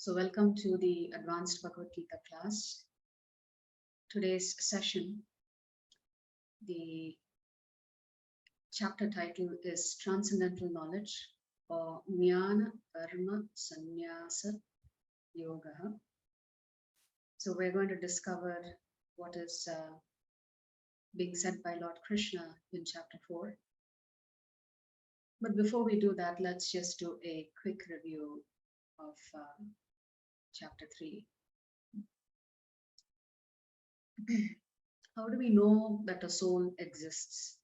So welcome to the Advanced Bhagavad Gita class. Today's session, the chapter title is Transcendental Knowledge or Gyana Karma Sannyasa Yoga. So we're going to discover what is being said by Lord Krishna in chapter 4. But before we do that, let's just do a quick review of chapter 3. How do we know that a soul exists?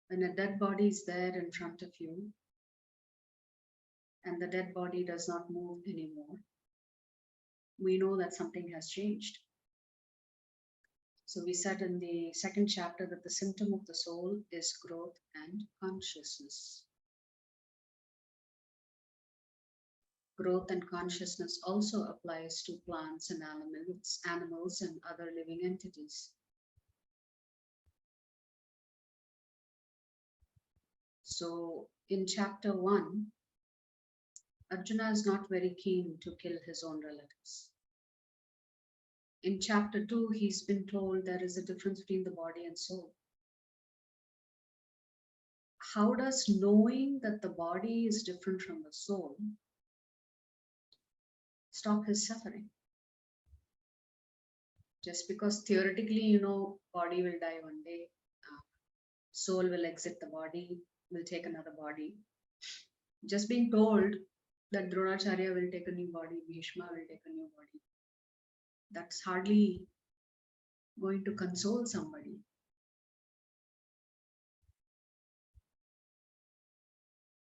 When a dead body is there in front of you and the dead body does not move anymore, we know that something has changed. So we said in the second chapter that the symptom of the soul is growth and consciousness. Growth and consciousness also applies to plants and animals and other living entities. So in chapter 1, Arjuna is not very keen to kill his own relatives. In chapter 2, he's been told there is a difference between the body and soul. How does knowing that the body is different from the soul stop his suffering? Just because theoretically, body will die one day, soul will exit the body, will take another body. Just being told that Dronacharya will take a new body, Bhishma will take a new body, that's hardly going to console somebody.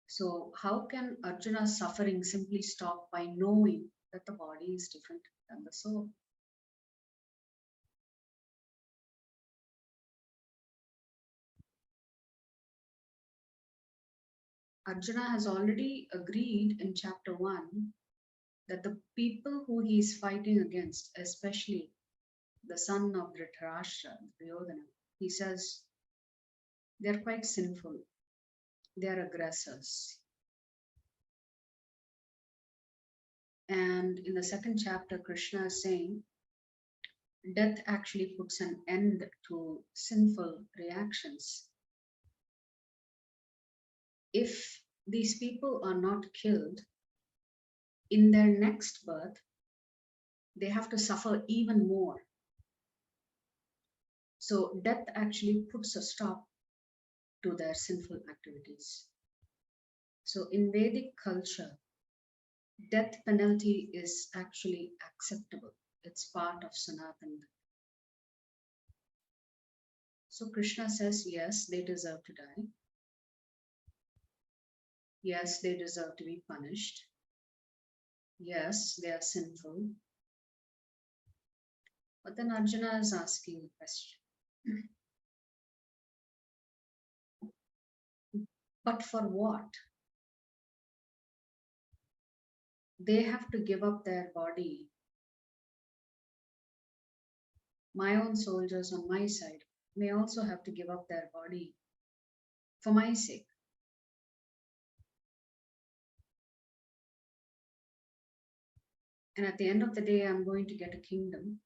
So how can Arjuna's suffering simply stop by knowing that the body is different than the soul? Arjuna has already agreed in chapter 1 that the people who he is fighting against, especially the son of Dhritarashtra, Duryodhana, he says they're quite sinful, they're aggressors. And in the second chapter, Krishna is saying death actually puts an end to sinful reactions. If these people are not killed, in their next birth, they have to suffer even more. So death actually puts a stop to their sinful activities. So in Vedic culture, death penalty is actually acceptable. It's part of Sanatana. So Krishna says, yes, they deserve to die. Yes, they deserve to be punished. Yes, they are sinful. But then Arjuna is asking a question. But for what? They have to give up their body. My own soldiers on my side may also have to give up their body for my sake. And at the end of the day, I'm going to get a kingdom.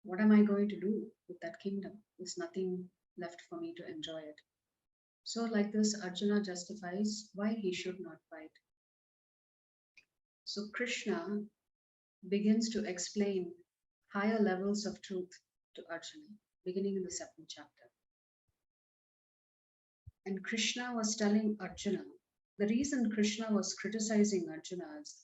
What am I going to do with that kingdom? There's nothing left for me to enjoy it. So like this, Arjuna justifies why he should not fight. So Krishna begins to explain higher levels of truth to Arjuna, beginning in the 7th chapter. And Krishna was telling Arjuna, the reason Krishna was criticizing Arjuna is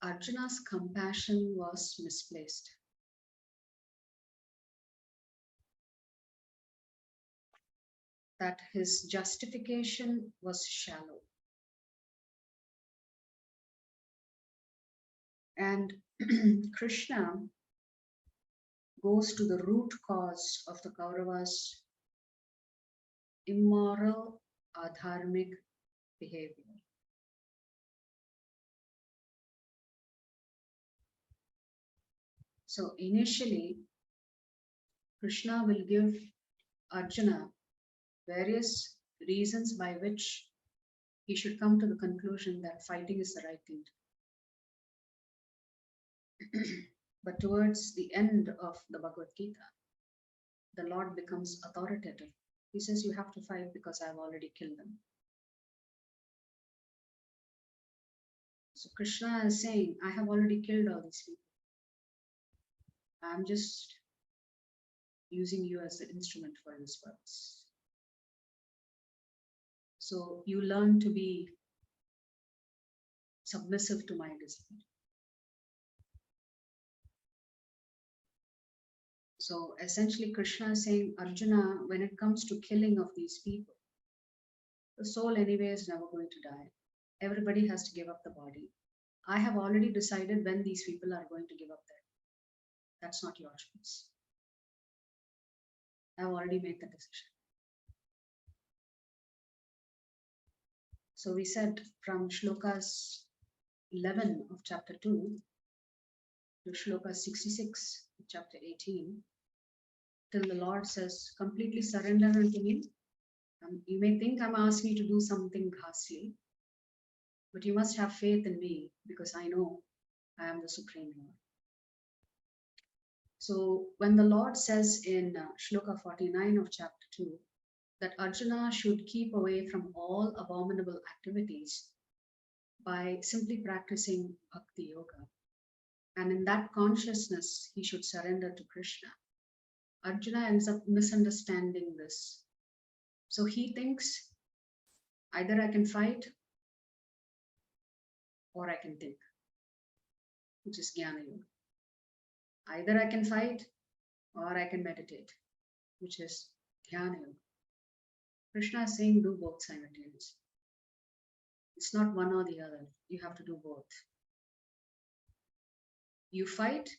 Arjuna's compassion was misplaced. That his justification was shallow. And Krishna goes to the root cause of the Kauravas' immoral, adharmic behavior. So initially, Krishna will give Arjuna various reasons by which he should come to the conclusion that fighting is the right thing to do. But towards the end of the Bhagavad Gita, the Lord becomes authoritative. He says, you have to fight because I've already killed them. So Krishna is saying, I have already killed all these people. I'm just using you as the instrument for this purpose. So you learn to be submissive to my discipline. So essentially Krishna is saying, Arjuna, when it comes to killing of these people, the soul anyway is never going to die. Everybody has to give up the body. I have already decided when these people are going to give up their. That's not your choice. I've already made the decision. So we said from shlokas 11 of chapter 2 to shloka 66 of chapter 18, till the Lord says, completely surrender unto me. You may think I'm asking you to do something ghastly, but you must have faith in me because I know I am the Supreme Lord. So when the Lord says in shloka 49 of chapter 2 that Arjuna should keep away from all abominable activities by simply practicing bhakti yoga, and in that consciousness he should surrender to Krishna, Arjuna ends up misunderstanding this. So he thinks either I can fight or I can think, which is Gyana yoga. Either I can fight or I can meditate, which is Dhyana yoga. Krishna is saying do both simultaneously. It's not one or the other. You have to do both. You fight,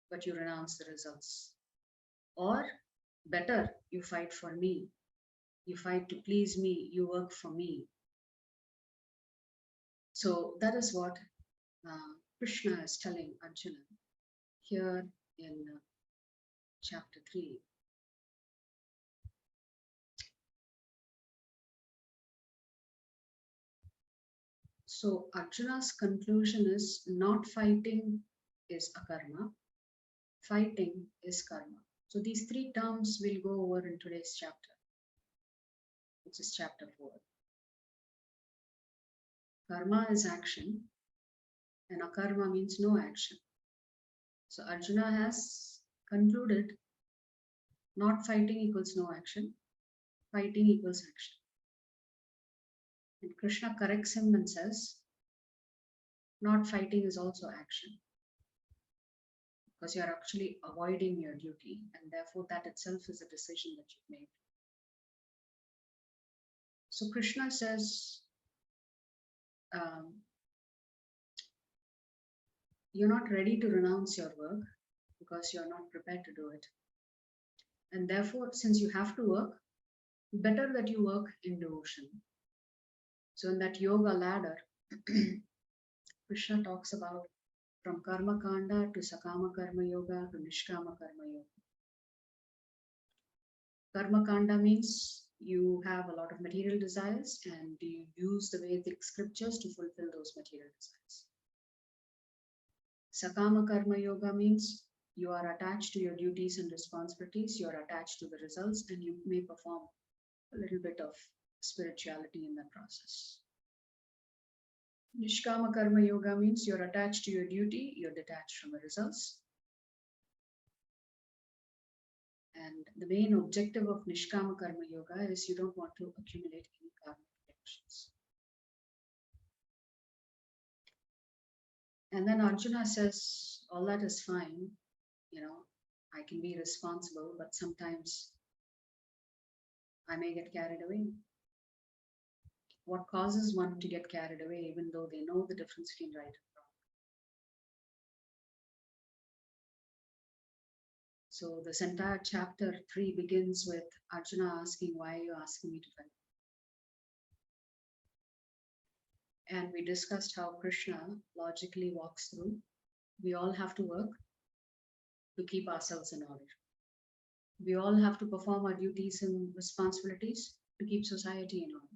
but you renounce the results. Or better, you fight for me. You fight to please me. You work for me. So that is what Krishna is telling Arjuna here in chapter 3. So Arjuna's conclusion is not fighting is akarma, fighting is karma. So these three terms we'll go over in today's chapter, which is chapter 4. Karma is action and akarma means no action. So Arjuna has concluded not fighting equals no action, fighting equals action. And Krishna corrects him and says, not fighting is also action, because you are actually avoiding your duty, and therefore that itself is a decision that you've made. So Krishna says, you're not ready to renounce your work because you're not prepared to do it. And therefore, since you have to work, better that you work in devotion. So in that yoga ladder, Krishna talks about from karma kanda to sakama karma yoga to nishkama karma yoga. Karma kanda means you have a lot of material desires and you use the Vedic scriptures to fulfill those material desires. Sakama karma yoga means you are attached to your duties and responsibilities, you are attached to the results, and you may perform a little bit of spirituality in that process. Nishkama karma yoga means you're attached to your duty, you're detached from the results. And the main objective of Nishkama karma yoga is you don't want to accumulate any karmic reactions. And then Arjuna says, all that is fine, I can be responsible, but sometimes I may get carried away. What causes one to get carried away, even though they know the difference between right and wrong? So this entire chapter 3 begins with Arjuna asking, why are you asking me to fight? And we discussed how Krishna logically walks through. We all have to work to keep ourselves in order. We all have to perform our duties and responsibilities to keep society in order.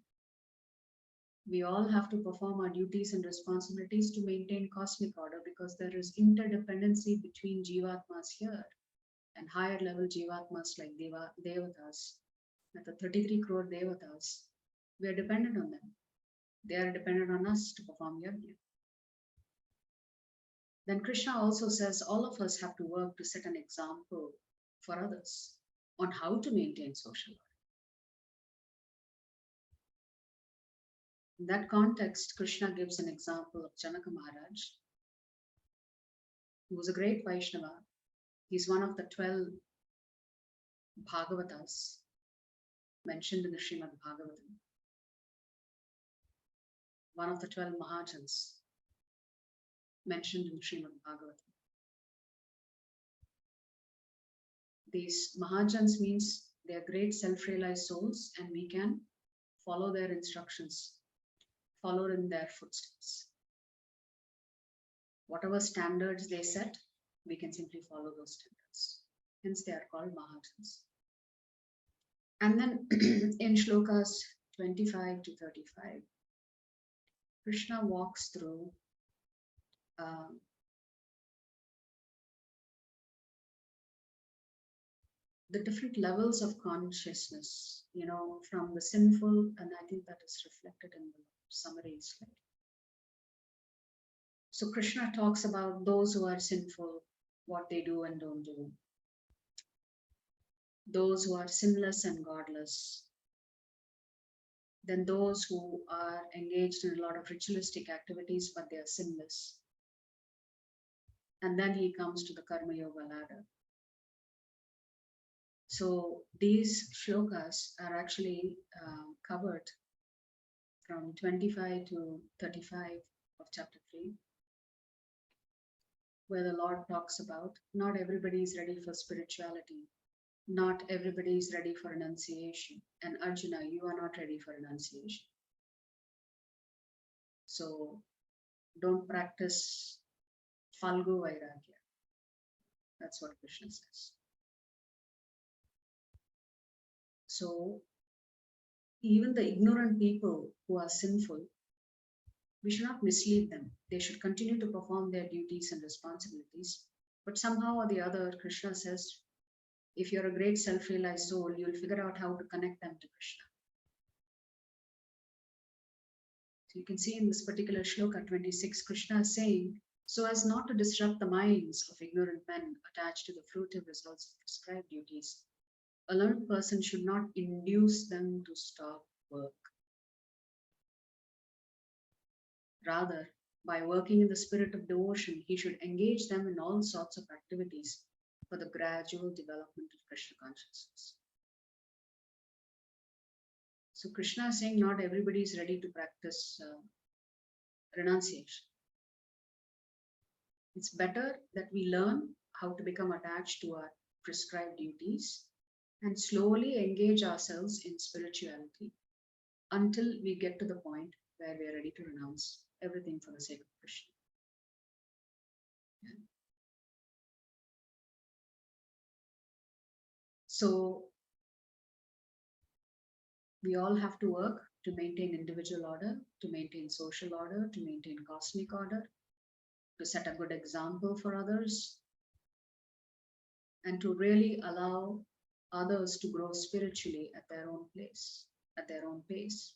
We all have to perform our duties and responsibilities to maintain cosmic order, because there is interdependency between Jivatmas here and higher level Jivatmas like Devatas, like the 33 crore Devatas. We are dependent on them. They are dependent on us to perform yajna. Then Krishna also says all of us have to work to set an example for others on how to maintain social order. In that context, Krishna gives an example of Janaka Maharaj, who was a great Vaishnava. He's one of the 12 Bhagavatas mentioned in the Srimad Bhagavatam, one of the 12 Mahajans mentioned in the Srimad Bhagavatam. These Mahajans means they are great self-realized souls, and we can follow their instructions, follow in their footsteps. Whatever standards they set, we can simply follow those standards. Hence, they are called Mahajans. And then in shlokas 25 to 35, Krishna walks through the different levels of consciousness, from the sinful, and I think that is reflected in the summary slide. So Krishna talks about those who are sinful, what they do and don't do. Those who are sinless and godless. Then those who are engaged in a lot of ritualistic activities, but they are sinless. And then he comes to the Karma Yoga ladder. So these shlokas are actually covered from 25 to 35 of chapter 3, where the Lord talks about not everybody is ready for spirituality. Not everybody is ready for renunciation. And Arjuna, you are not ready for renunciation. So don't practice Falgu Vairagya. That's what Krishna says. So even the ignorant people who are sinful, we should not mislead them. They should continue to perform their duties and responsibilities. But somehow or the other, Krishna says, if you're a great self-realized soul, you'll figure out how to connect them to Krishna. So you can see in this particular shloka 26, Krishna is saying, so as not to disrupt the minds of ignorant men attached to the fruitive results of prescribed duties, a learned person should not induce them to stop work. Rather, by working in the spirit of devotion, he should engage them in all sorts of activities for the gradual development of Krishna consciousness. So Krishna is saying not everybody is ready to practice renunciation. It's better that we learn how to become attached to our prescribed duties and slowly engage ourselves in spirituality until we get to the point where we are ready to renounce everything for the sake of Krishna. Yeah. So we all have to work to maintain individual order, to maintain social order, to maintain cosmic order, to set a good example for others, and to really allow others to grow spiritually at their own place, at their own pace.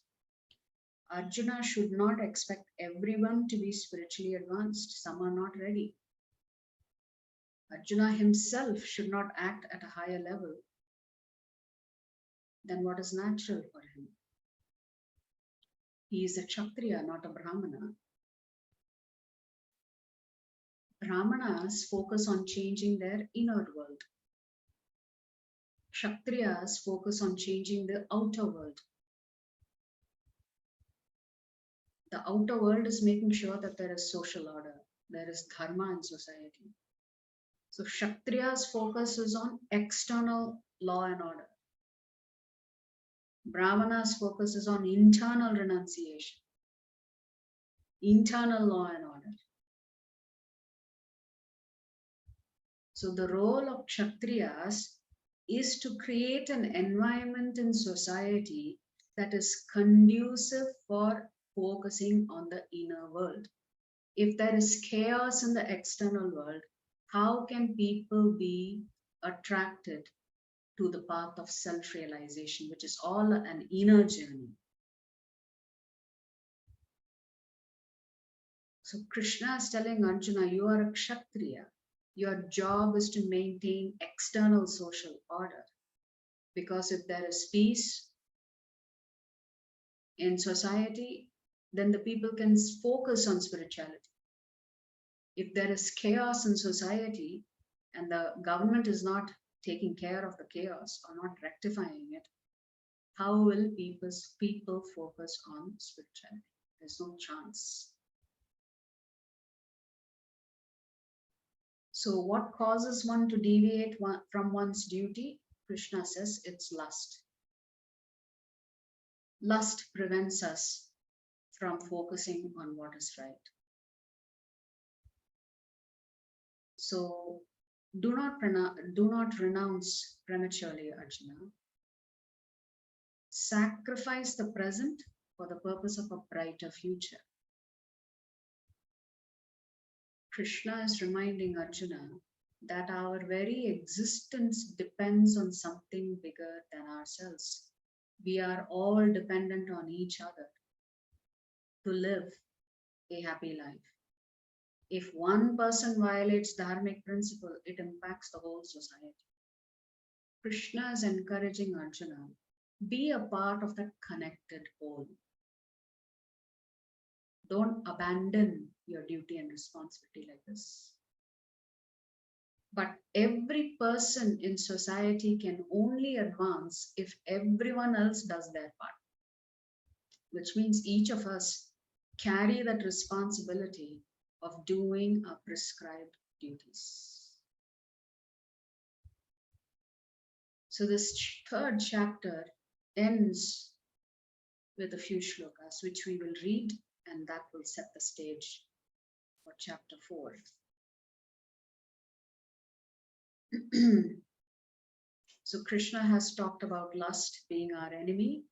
Arjuna should not expect everyone to be spiritually advanced. Some are not ready. Arjuna himself should not act at a higher level than what is natural for him. He is a Kshatriya, not a Brahmana. Brahmanas focus on changing their inner world. Kshatriyas focus on changing the outer world. The outer world is making sure that there is social order, there is dharma in society. So Kshatriya's focus is on external law and order. Brahmana's focus is on internal renunciation, internal law and order. So the role of Kshatriyas is to create an environment in society that is conducive for focusing on the inner world. If there is chaos in the external world, how can people be attracted to the path of self realization, which is all an inner journey? So, Krishna is telling Arjuna, you are a Kshatriya. Your job is to maintain external social order. Because if there is peace in society, then the people can focus on spirituality. If there is chaos in society and the government is not taking care of the chaos or not rectifying it, how will people focus on spirituality? There's no chance. So what causes one to deviate from one's duty? Krishna says it's lust. Lust prevents us from focusing on what is right. So do not renounce prematurely, Arjuna. Sacrifice the present for the purpose of a brighter future. Krishna is reminding Arjuna that our very existence depends on something bigger than ourselves. We are all dependent on each other to live a happy life. If one person violates dharmic principle, it impacts the whole society. Krishna is encouraging Arjuna, be a part of that connected whole. Don't abandon your duty and responsibility like this. But every person in society can only advance if everyone else does their part, which means each of us carry that responsibility of doing our prescribed duties. So this third chapter ends with a few shlokas, which we will read, and that will set the stage for chapter 4. So Krishna has talked about lust being our enemy.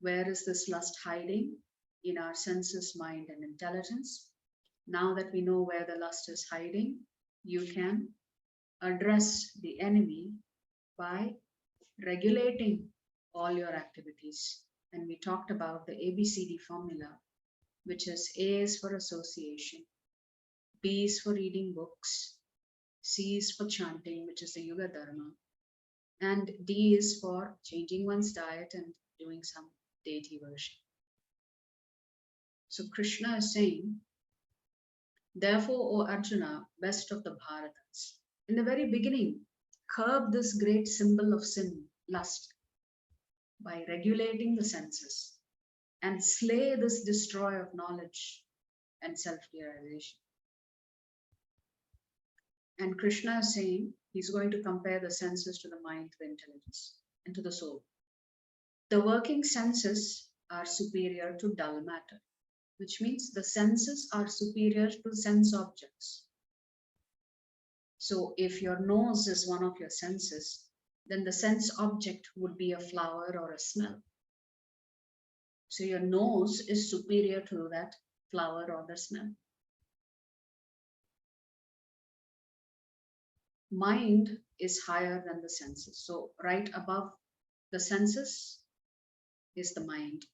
Where is this lust hiding? In our senses, mind, and intelligence. Now that we know where the lust is hiding, you can address the enemy by regulating all your activities. And we talked about the ABCD formula, which is A is for association, B is for reading books, C is for chanting, which is the Yuga Dharma, and D is for changing one's diet and doing some deity worship. So Krishna is saying, therefore, O Arjuna, best of the Bharatas, in the very beginning, curb this great symbol of sin, lust, by regulating the senses and slay this destroyer of knowledge and self-realization. And Krishna is saying he's going to compare the senses to the mind, to the intelligence, and to the soul. The working senses are superior to dull matter, which means the senses are superior to sense objects. So if your nose is one of your senses, then the sense object would be a flower or a smell. So your nose is superior to that flower or the smell. Mind is higher than the senses. So right above the senses is the mind.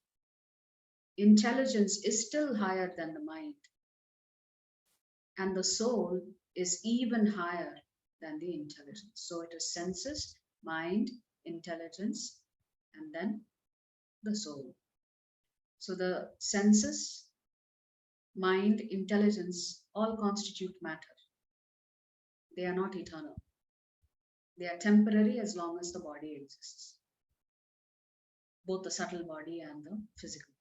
Intelligence is still higher than the mind. And the soul is even higher than the intelligence. So it is senses, mind, intelligence, and then the soul. So the senses, mind, intelligence all constitute matter. They are not eternal. They are temporary as long as the body exists, both the subtle body and the physical.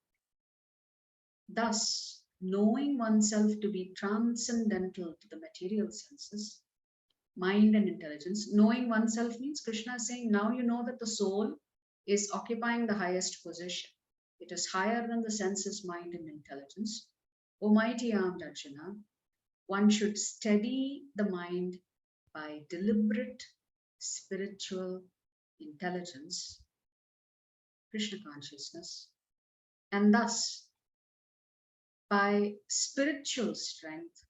Thus, knowing oneself to be transcendental to the material senses, mind and intelligence, knowing oneself means Krishna is saying, now you know that the soul is occupying the highest position. It is higher than the senses, mind, and intelligence. O mighty armed Arjuna, one should steady the mind by deliberate spiritual intelligence, Krishna consciousness, and thus by spiritual strength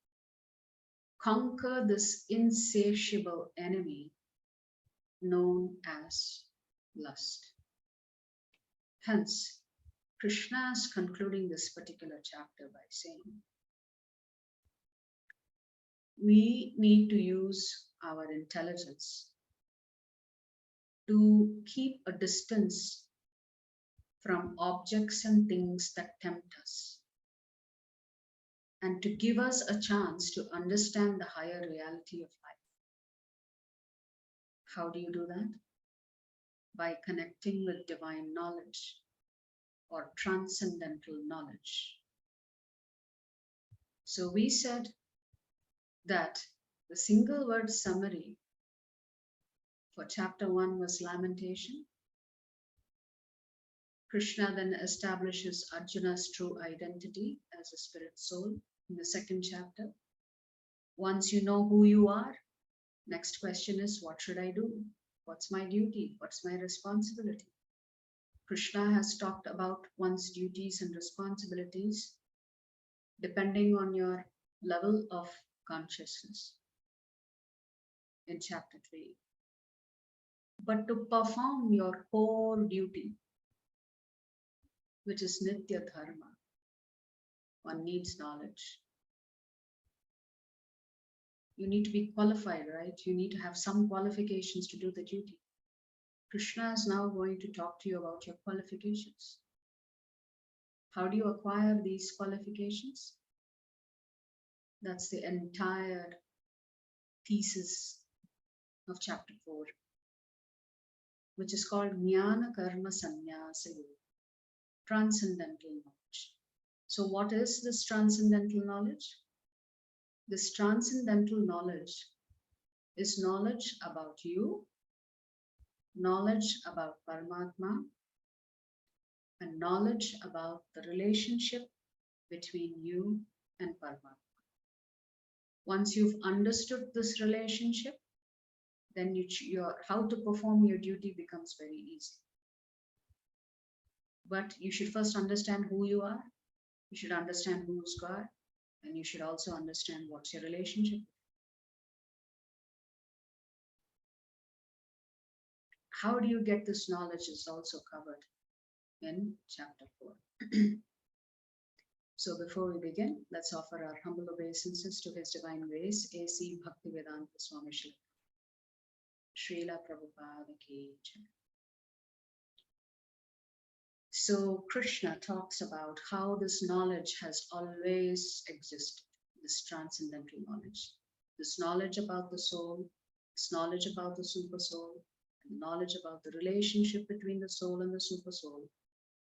conquer this insatiable enemy known as lust. Hence, Krishna is concluding this particular chapter by saying, we need to use our intelligence to keep a distance from objects and things that tempt us, and to give us a chance to understand the higher reality of life. How do you do that? By connecting with divine knowledge or transcendental knowledge. So we said that the single word summary for chapter 1 was lamentation. Krishna then establishes Arjuna's true identity as a spirit soul in the second chapter. Once you know who you are, next question is, what should I do? What's my duty? What's my responsibility? Krishna has talked about one's duties and responsibilities depending on your level of consciousness in chapter 3. But to perform your core duty, which is Nitya Dharma, one needs knowledge. You need to be qualified, right? You need to have some qualifications to do the duty. Krishna is now going to talk to you about your qualifications. How do you acquire these qualifications? That's the entire thesis of chapter 4, which is called Gyana Karma Sannyasa Yoga, transcendental knowledge. So what is this transcendental knowledge? This transcendental knowledge is knowledge about you, knowledge about Paramatma, and knowledge about the relationship between you and Paramatma. Once you've understood this relationship, then how to perform your duty becomes very easy. But you should first understand who you are, you should understand who is God, and you should also understand what's your relationship. How do you get this knowledge is also covered in chapter 4. So before we begin, let's offer our humble obeisances to His Divine Grace, A.C. Bhaktivedanta Swami Srila Prabhupada Ki Jai. So Krishna talks about how this knowledge has always existed, this transcendental knowledge. This knowledge about the soul, this knowledge about the super soul, and knowledge about the relationship between the soul and the super soul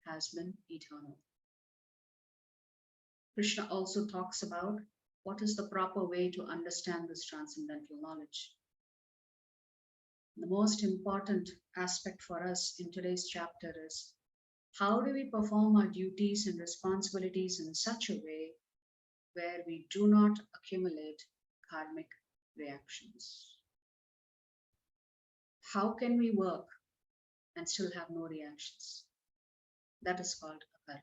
has been eternal. Krishna also talks about what is the proper way to understand this transcendental knowledge. The most important aspect for us in today's chapter is, how do we perform our duties and responsibilities in such a way where we do not accumulate karmic reactions? How can we work and still have no reactions? That is called a karma.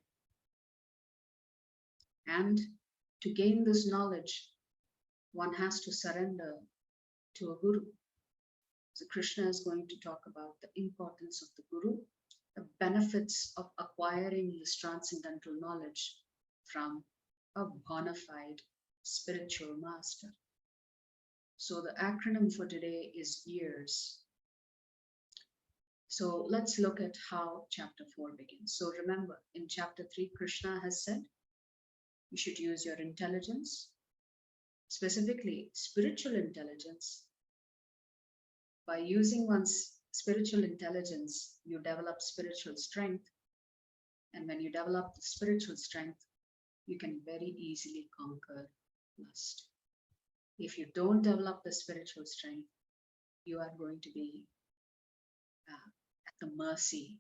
And to gain this knowledge, one has to surrender to a guru. So Krishna is going to talk about the importance of the guru, the benefits of acquiring this transcendental knowledge from a bona fide spiritual master. So the acronym for today is YEARS. So let's look at how chapter 4 begins. So remember, in chapter 3, Krishna has said, you should use your intelligence, specifically spiritual intelligence. By using one's spiritual intelligence, you develop spiritual strength. And when you develop the spiritual strength, you can very easily conquer lust. If you don't develop the spiritual strength, you are going to be at the mercy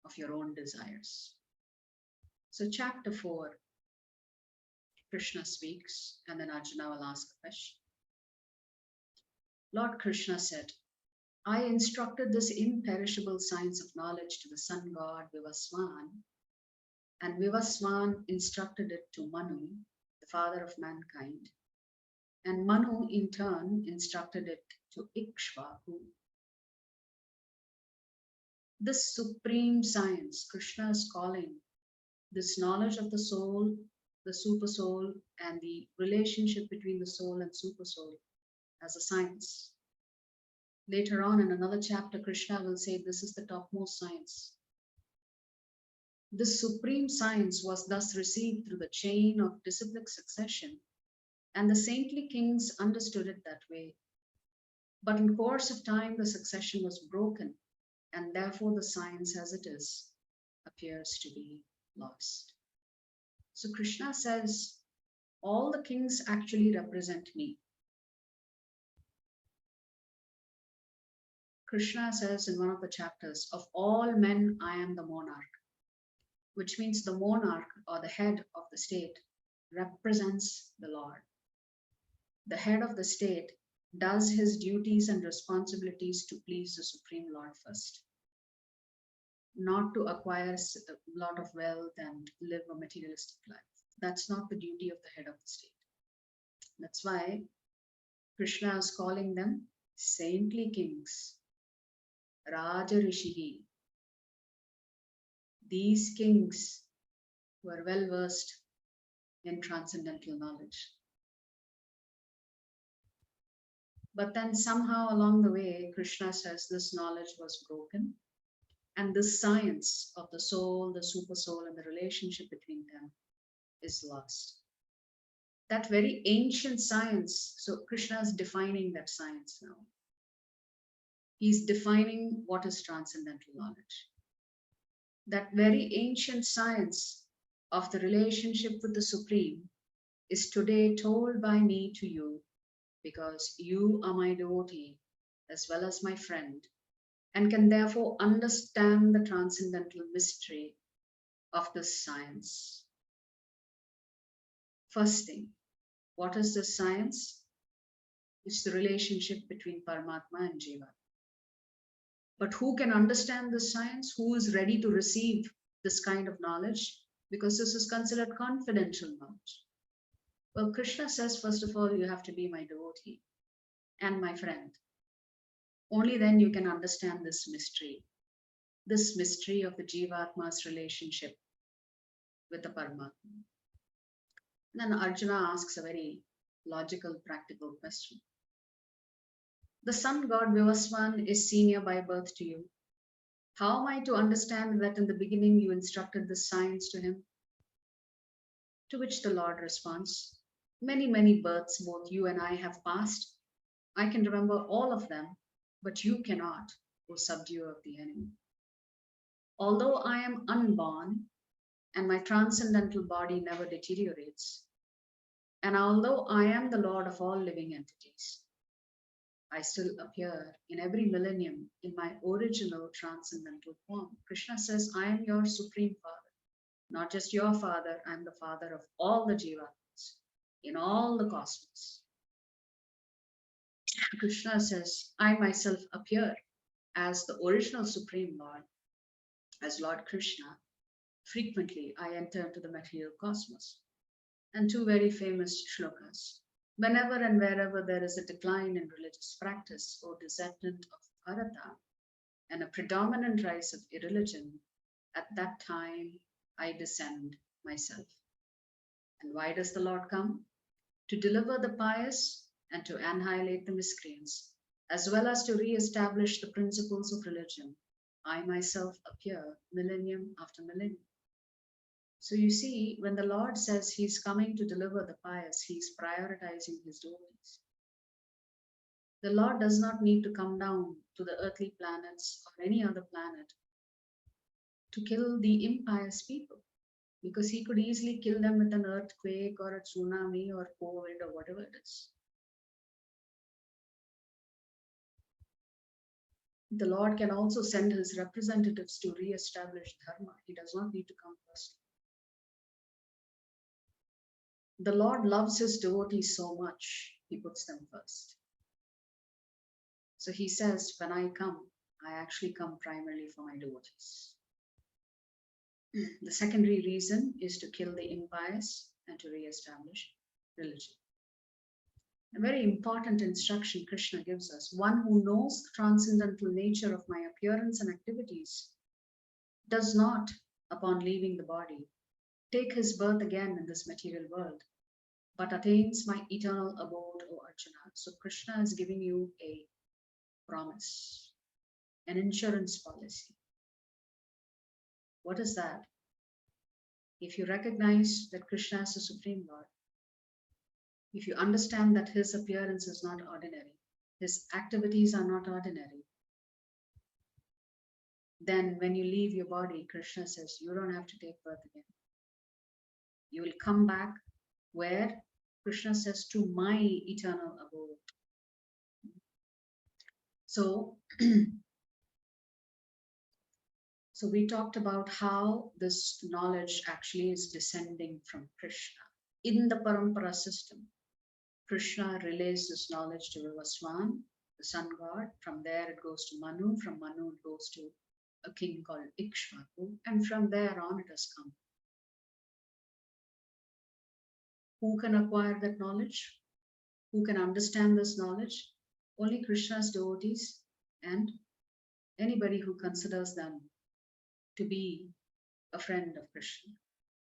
of your own desires. So chapter 4, Krishna speaks, and then Arjuna will ask a question. Lord Krishna said, I instructed this imperishable science of knowledge to the sun god Vivaswan, and Vivaswan instructed it to Manu, the father of mankind, and Manu in turn instructed it to Ikshvaku. This supreme science, Krishna is calling this knowledge of the soul, the super soul, and the relationship between the soul and super soul as a science. Later on in another chapter, Krishna will say this is the topmost science. This supreme science was thus received through the chain of disciplic succession, and the saintly kings understood it that way. But in course of time, the succession was broken, and therefore the science as it is appears to be lost. So Krishna says, all the kings actually represent me. Krishna says in one of the chapters, of all men, I am the monarch, which means the monarch or the head of the state represents the Lord. The head of the state does his duties and responsibilities to please the Supreme Lord first, not to acquire a lot of wealth and live a materialistic life. That's not the duty of the head of the state. That's why Krishna is calling them saintly kings, Raja Rishihi. These kings were well versed in transcendental knowledge. But then somehow along the way, Krishna says this knowledge was broken, and this science of the soul, the super soul, and the relationship between them is lost. That very ancient science, so Krishna is defining that science now. He's defining what is transcendental knowledge. That very ancient science of the relationship with the Supreme is today told by me to you, because you are my devotee as well as my friend, and can therefore understand the transcendental mystery of this science. First thing, what is this science? It's the relationship between Paramatma and Jiva. But who can understand this science? Who is ready to receive this kind of knowledge? Because this is considered confidential knowledge. Well, Krishna says, first of all, you have to be my devotee and my friend. Only then you can understand this mystery of the Jivatma's relationship with the Paramatma. And then Arjuna asks a very logical, practical question. The sun god Vivaswan is senior by birth to you. How am I to understand that in the beginning you instructed this science to him? To which the Lord responds, many, many births both you and I have passed. I can remember all of them, but you cannot, O subduer of the enemy. Although I am unborn and my transcendental body never deteriorates, and although I am the Lord of all living entities, I still appear in every millennium in my original transcendental form. Krishna says, I am your supreme father. Not just your father, I am the father of all the Jivatmas in all the cosmos. Krishna says, I myself appear as the original Supreme Lord, as Lord Krishna. Frequently, I enter into the material cosmos. And two very famous shlokas. Whenever and wherever there is a decline in religious practice or descendant of Bharata and a predominant rise of irreligion, at that time I descend myself. And why does the Lord come? To deliver the pious and to annihilate the miscreants, as well as to re-establish the principles of religion. I myself appear millennium after millennium. So you see, when the Lord says he's coming to deliver the pious, he's prioritizing his devotees. The Lord does not need to come down to the earthly planets or any other planet to kill the impious people, because he could easily kill them with an earthquake or a tsunami or COVID or whatever it is. The Lord can also send his representatives to re-establish dharma. He does not need to come first. The Lord loves his devotees so much, he puts them first. So he says, when I come, I actually come primarily for my devotees. The secondary reason is to kill the impious and to re-establish religion. A very important instruction Krishna gives us. One who knows the transcendental nature of my appearance and activities does not, upon leaving the body, take his birth again in this material world, but attains my eternal abode, O Arjuna. So Krishna is giving you a promise, an insurance policy. What is that? If you recognize that Krishna is the Supreme Lord, if you understand that his appearance is not ordinary, his activities are not ordinary, then when you leave your body, Krishna says, you don't have to take birth again. You will come back where? Krishna says, to my eternal abode. So, so we talked about how this knowledge actually is descending from Krishna. In the Parampara system, Krishna relays this knowledge to Vivaswan, the sun god. From there it goes to Manu. From Manu it goes to a king called Ikshvaku. And from there on it has come. Who can acquire that knowledge? Who can understand this knowledge? Only Krishna's devotees and anybody who considers them to be a friend of Krishna.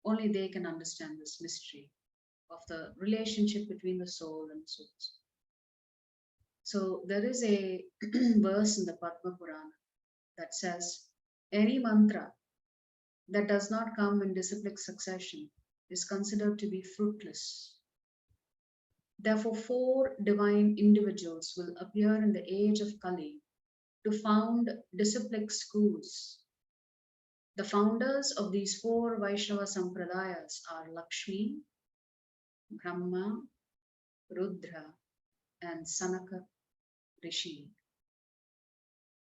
Only they can understand this mystery of the relationship between the soul and souls. So there is a verse in the Padma Purana that says, any mantra that does not come in disciplic succession is considered to be fruitless. Therefore, 4 divine individuals will appear in the age of Kali to found disciplic schools. The founders of these 4 Vaishnava Sampradayas are Lakshmi, Brahma, Rudra, and Sanaka Rishi.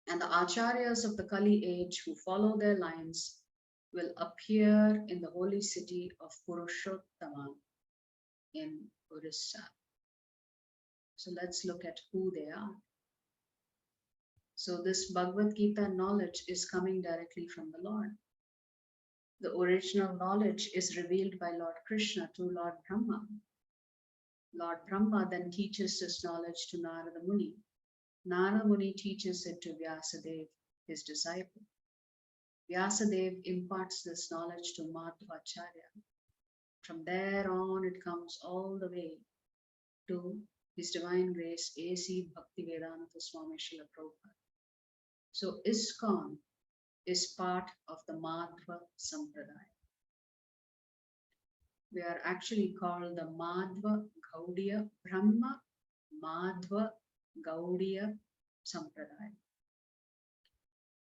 And the Acharyas of the Kali age who follow their lines will appear in the holy city of Purushottama in Orissa. So let's look at who they are. So this Bhagavad Gita knowledge is coming directly from the Lord. The original knowledge is revealed by Lord Krishna to Lord Brahma. Lord Brahma then teaches this knowledge to Narada Muni. Narada Muni teaches it to Vyasadeva, his disciple. Vyasadeva imparts this knowledge to Madhvacharya. From there on, it comes all the way to His Divine Grace, A.C. Bhaktivedanta Swami Srila Prabhupada. So ISKCON is part of the Madhva Sampradaya. We are actually called the Madhva Gaudiya Brahma Madhva Gaudiya Sampradaya.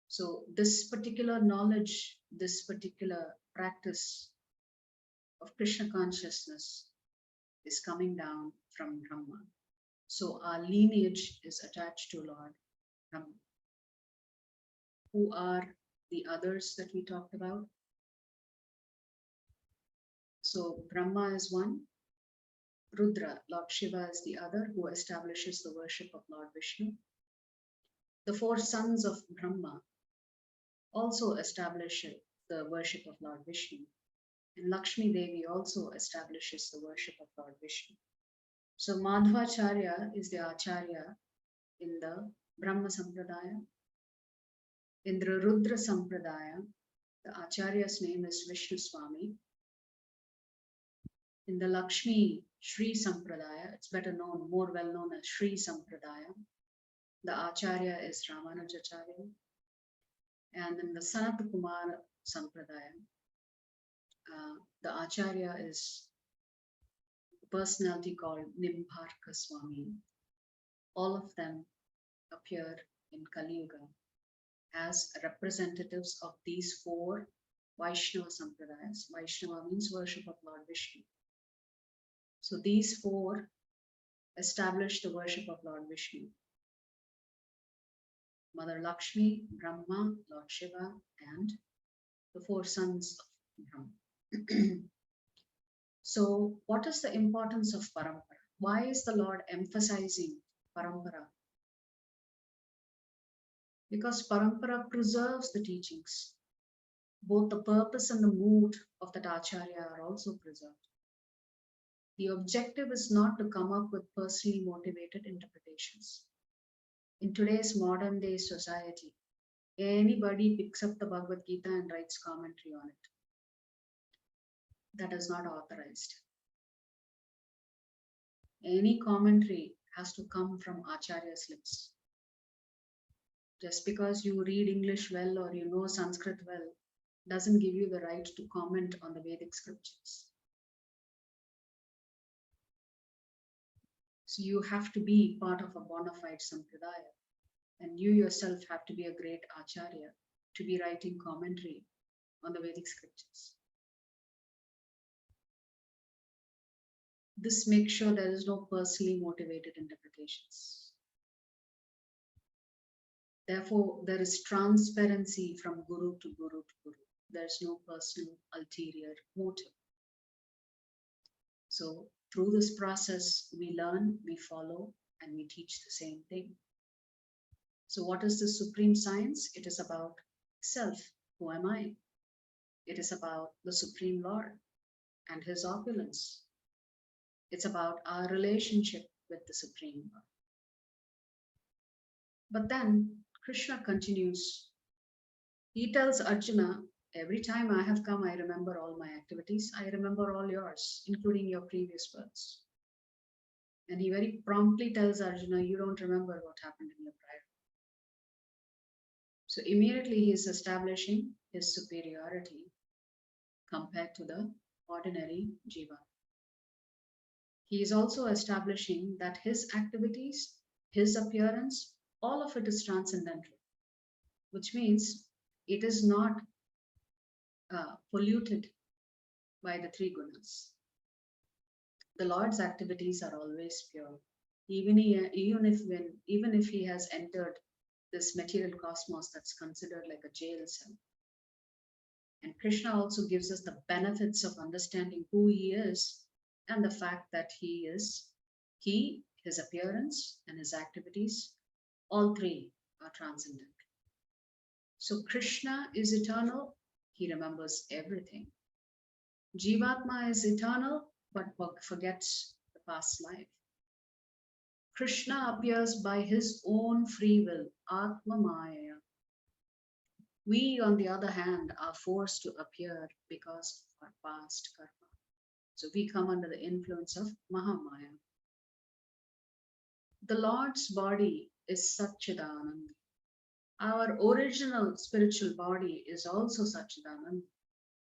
So this particular knowledge, this particular practice of Krishna consciousness is coming down from Brahma. So our lineage is attached to Lord Brahma. Who are the others that we talked about? So Brahma is one, Rudra, Lord Shiva is the other, who establishes the worship of Lord Vishnu. The 4 sons of Brahma also establish the worship of Lord Vishnu. And Lakshmi Devi also establishes the worship of Lord Vishnu. So Madhvacharya is the Acharya in the Brahma Sampradaya. In the Rudra Sampradaya, the Acharya's name is Vishnu Swami. In the Lakshmi Shri Sampradaya, it's better known, more well known as Shri Sampradaya, the Acharya is Ramanujacharya. And in the Sanat Kumar Sampradaya, the Acharya is a personality called Nimbharka Swami. All of them appear in Kali Yuga as representatives of these 4 Vaishnava Sampradayas. Vaishnava means worship of Lord Vishnu. So these 4 establish the worship of Lord Vishnu. Mother Lakshmi, Brahma, Lord Shiva, and the 4 sons of Brahma. So what is the importance of Parampara? Why is the Lord emphasizing Parampara? Because parampara preserves the teachings. Both the purpose and the mood of that acharya are also preserved. The objective is not to come up with personally motivated interpretations. In today's modern day society, anybody picks up the Bhagavad Gita and writes commentary on it. That is not authorized. Any commentary has to come from Acharya's lips. Just because you read English well or you know Sanskrit well doesn't give you the right to comment on the Vedic scriptures. So you have to be part of a bona fide sampradaya, and you yourself have to be a great acharya to be writing commentary on the Vedic scriptures. This makes sure there is no personally motivated interpretations. Therefore, there is transparency from guru to guru to guru. There is no personal ulterior motive. So through this process, we learn, we follow, and we teach the same thing. So what is the supreme science? It is about self. Who am I? It is about the Supreme Lord and his opulence. It's about our relationship with the Supreme Lord. But then Krishna continues. He tells Arjuna, every time I have come, I remember all my activities. I remember all yours, including your previous births. And he very promptly tells Arjuna, you don't remember what happened in your prior. So immediately he is establishing his superiority compared to the ordinary jiva. He is also establishing that his activities, his appearance, all of it is transcendental, which means it is not polluted by the three gunas. The Lord's activities are always pure, even if he has entered this material cosmos that's considered like a jail cell. And Krishna also gives us the benefits of understanding who he is and the fact that his appearance and his activities, all three are transcendent. So Krishna is eternal, he remembers everything. Jivatma is eternal, but forgets the past life. Krishna appears by his own free will, Atma Maya. We, on the other hand, are forced to appear because of our past karma. So we come under the influence of Mahamaya. The Lord's body is Satchidananda. Our original spiritual body is also Satchidananda.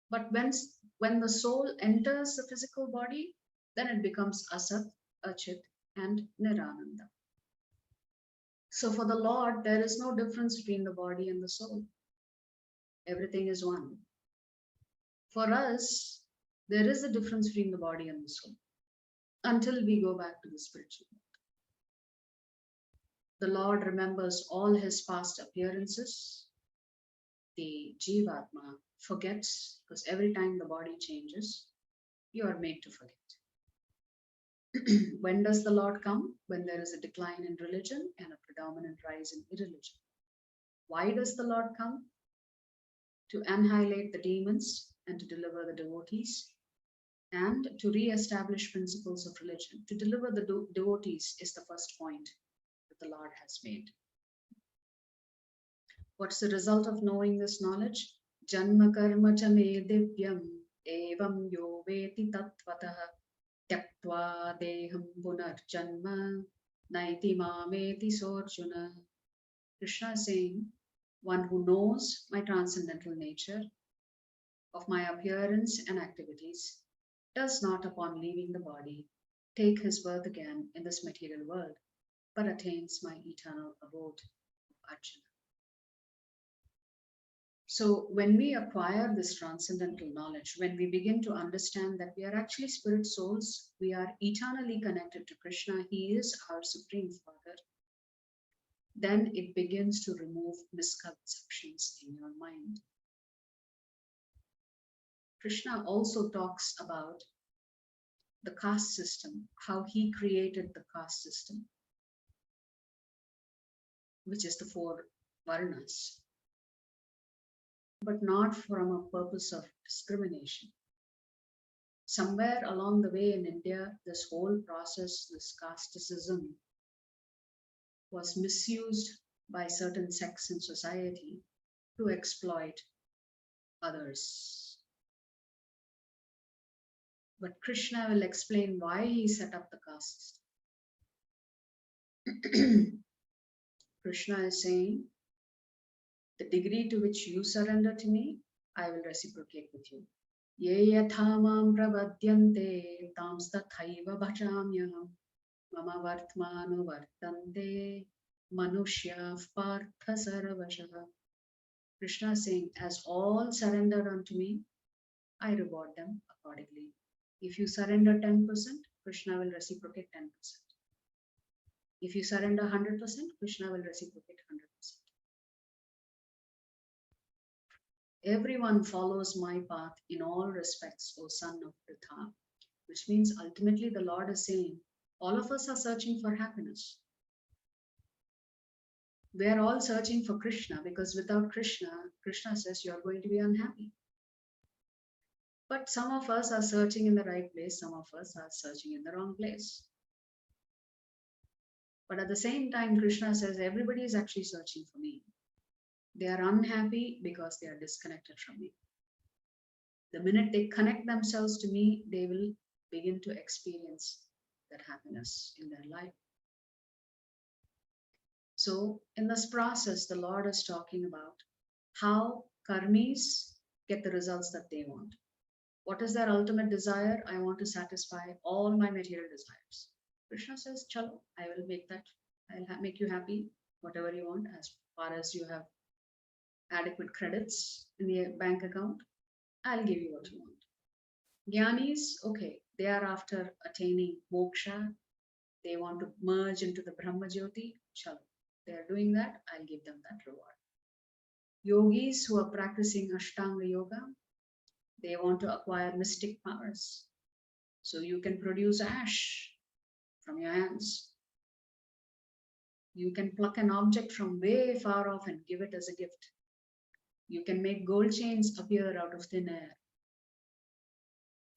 But when the soul enters the physical body, then it becomes Asat, Achit, and Nirananda. So for the Lord, there is no difference between the body and the soul. Everything is one. For us, there is a difference between the body and the soul until we go back to the spiritual world. The Lord remembers all his past appearances. The Jivatma forgets, because every time the body changes, you are made to forget. When does the Lord come? When there is a decline in religion and a predominant rise in irreligion. Why does the Lord come? To annihilate the demons and to deliver the devotees and to re-establish principles of religion. To deliver the devotees is the first point that the Lord has made. What's the result of knowing this knowledge? Janma karma cha me divyam evam yo veti tattvataha tyaktva deham punarjanma naiti mameti sorjuna. Krishna is saying, one who knows my transcendental nature, of my appearance and activities, does not upon leaving the body take his birth again in this material world, but attains my eternal abode, Arjuna. So when we acquire this transcendental knowledge, when we begin to understand that we are actually spirit souls, we are eternally connected to Krishna, he is our supreme father, then it begins to remove misconceptions in your mind. Krishna also talks about the caste system, how he created the caste system, which is the four varnas, but not from a purpose of discrimination. Somewhere along the way in India, this whole process, this casteism, was misused by certain sects in society to exploit others. But Krishna will explain why he set up the caste. Krishna is saying, the degree to which you surrender to me, I will reciprocate with you. Ye yatha mam pravadyante tamstathaiva bhajamyaham mama vartmanu vartante manushya partha sarvashaha. Krishna is saying, as all surrender unto me, I reward them accordingly. If you surrender 10%, Krishna will reciprocate 10%. If you surrender 100%, Krishna will reciprocate 100%. Everyone follows my path in all respects, O son of Pritha, which means ultimately the Lord is saying, all of us are searching for happiness. We are all searching for Krishna because without Krishna, Krishna says you are going to be unhappy. But some of us are searching in the right place, some of us are searching in the wrong place. But at the same time, Krishna says everybody is actually searching for me. They are unhappy because they are disconnected from me. The minute they connect themselves to me, they will begin to experience that happiness in their life. So in this process, the Lord is talking about how karmis get the results that they want. What is their ultimate desire? I want to satisfy all my material desires. Krishna says, chalo, I will make that, I'll make you happy, whatever you want, as far as you have adequate credits in the bank account, I'll give you what you want. Gyanis, okay, they are after attaining moksha, they want to merge into the Brahma Jyoti, chalo, they are doing that, I'll give them that reward. Yogis who are practicing Ashtanga Yoga, they want to acquire mystic powers. So you can produce ash from your hands. You can pluck an object from way far off and give it as a gift. You can make gold chains appear out of thin air.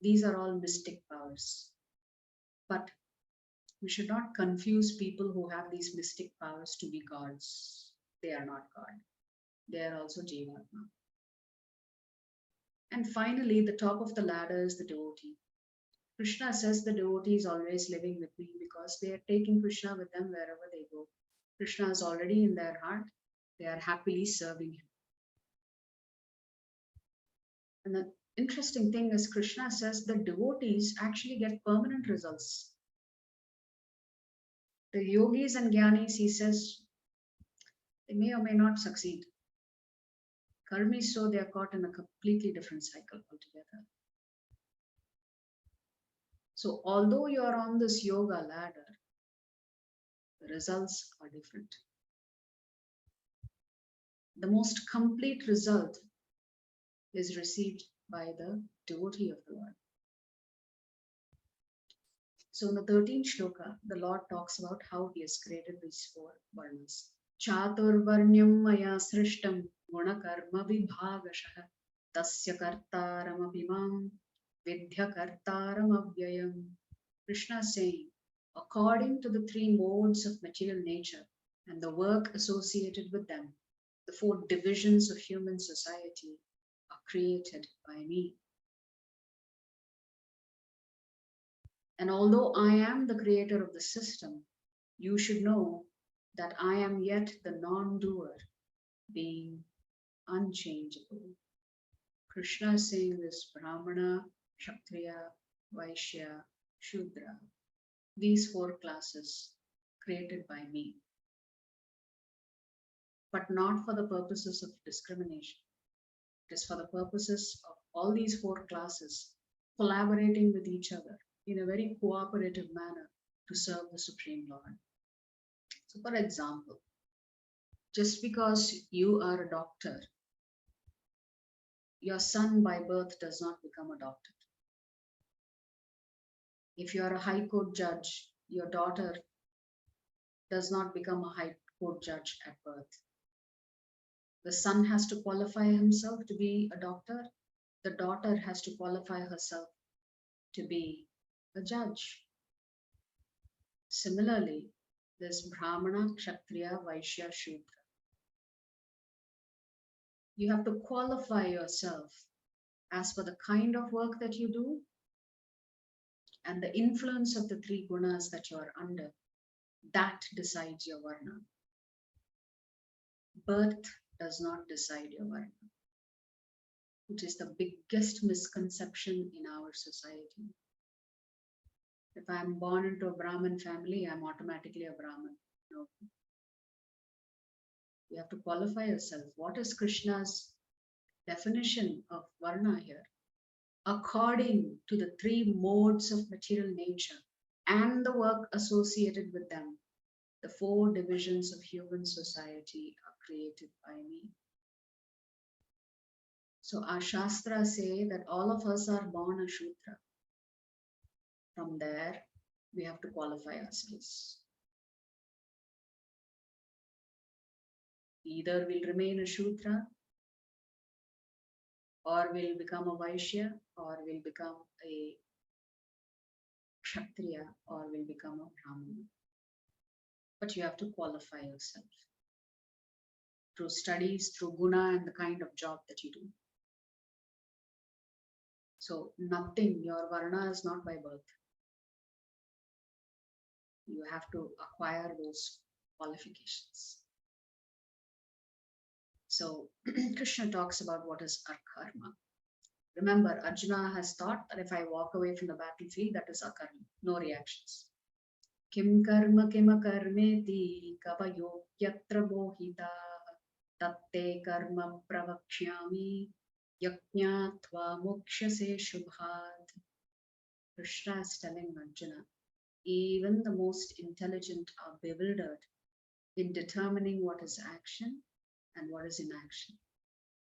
These are all mystic powers. But we should not confuse people who have these mystic powers to be gods. They are not God. They are also Jivatma. And finally, the top of the ladder is the devotee. Krishna says the devotee is always living with me because they are taking Krishna with them wherever they go. Krishna is already in their heart. They are happily serving him. And the interesting thing is Krishna says the devotees actually get permanent results. The yogis and jnanis, he says, they may or may not succeed. Karmis, so they are caught in a completely different cycle altogether. So although you are on this yoga ladder, the results are different. The most complete result is received by the devotee of the Lord. So in the 13th shloka, the Lord talks about how he has created these four varnas. Chaturvarnyam maya srishtam gunakarma vibhagashah tasya kartaram abhimam vidya kartaram avyayam. Krishna is saying, according to the three modes of material nature and the work associated with them, the four divisions of human society are created by me. And although I am the creator of the system, you should know that I am yet the non-doer, being unchangeable. Krishna is saying this: Brahmana, Kshatriya, Vaishya, Shudra. These four classes created by me, but not for the purposes of discrimination. It is for the purposes of all these four classes collaborating with each other in a very cooperative manner to serve the Supreme Lord. So for example, just because you are a doctor, your son by birth does not become a doctor. If you are a high court judge, your daughter does not become a high court judge at birth. The son has to qualify himself to be a doctor. The daughter has to qualify herself to be a judge. Similarly, there's Brahmana, Kshatriya, Vaishya, Shudra. You have to qualify yourself as for the kind of work that you do and the influence of the three gunas that you are under. That decides your varna. Birth does not decide your varna, which is the biggest misconception in our society. If I'm born into a Brahmin family, I'm automatically a Brahmin. No. You have to qualify yourself. What is Krishna's definition of varna here? According to the three modes of material nature and the work associated with them, the four divisions of human society are created by me. So our Shastras say that all of us are born a Shudra. From there, we have to qualify ourselves. Either we'll remain a Shudra, or we'll become a Vaishya, or we'll become a Kshatriya, or we'll become a Brahmana. But you have to qualify yourself through studies, through guna, and the kind of job that you do. So nothing, your varna is not by birth. You have to acquire those qualifications. So Krishna talks about what is akarma. Remember, Arjuna has thought that if I walk away from the battlefield, that is akarma, no reactions. Kim karma karmeti kavayo yatra mohita tatte karma pravakshyami yaknyatva mokshase shubhat. Krishna is telling Arjuna, even the most intelligent are bewildered in determining what is action and what is inaction.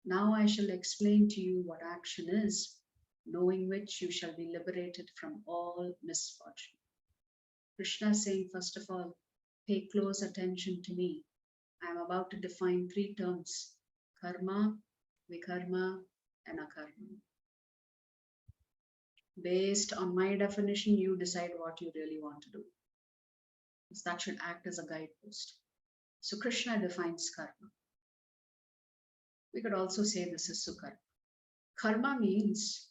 Now I shall explain to you what action is, knowing which you shall be liberated from all misfortune. Krishna is saying, first of all, pay close attention to me. I am about to define three terms: karma, vikarma, and akarma. Based on my definition, you decide what you really want to do. Because that should act as a guidepost. So Krishna defines karma. We could also say this is sukarma. Karma means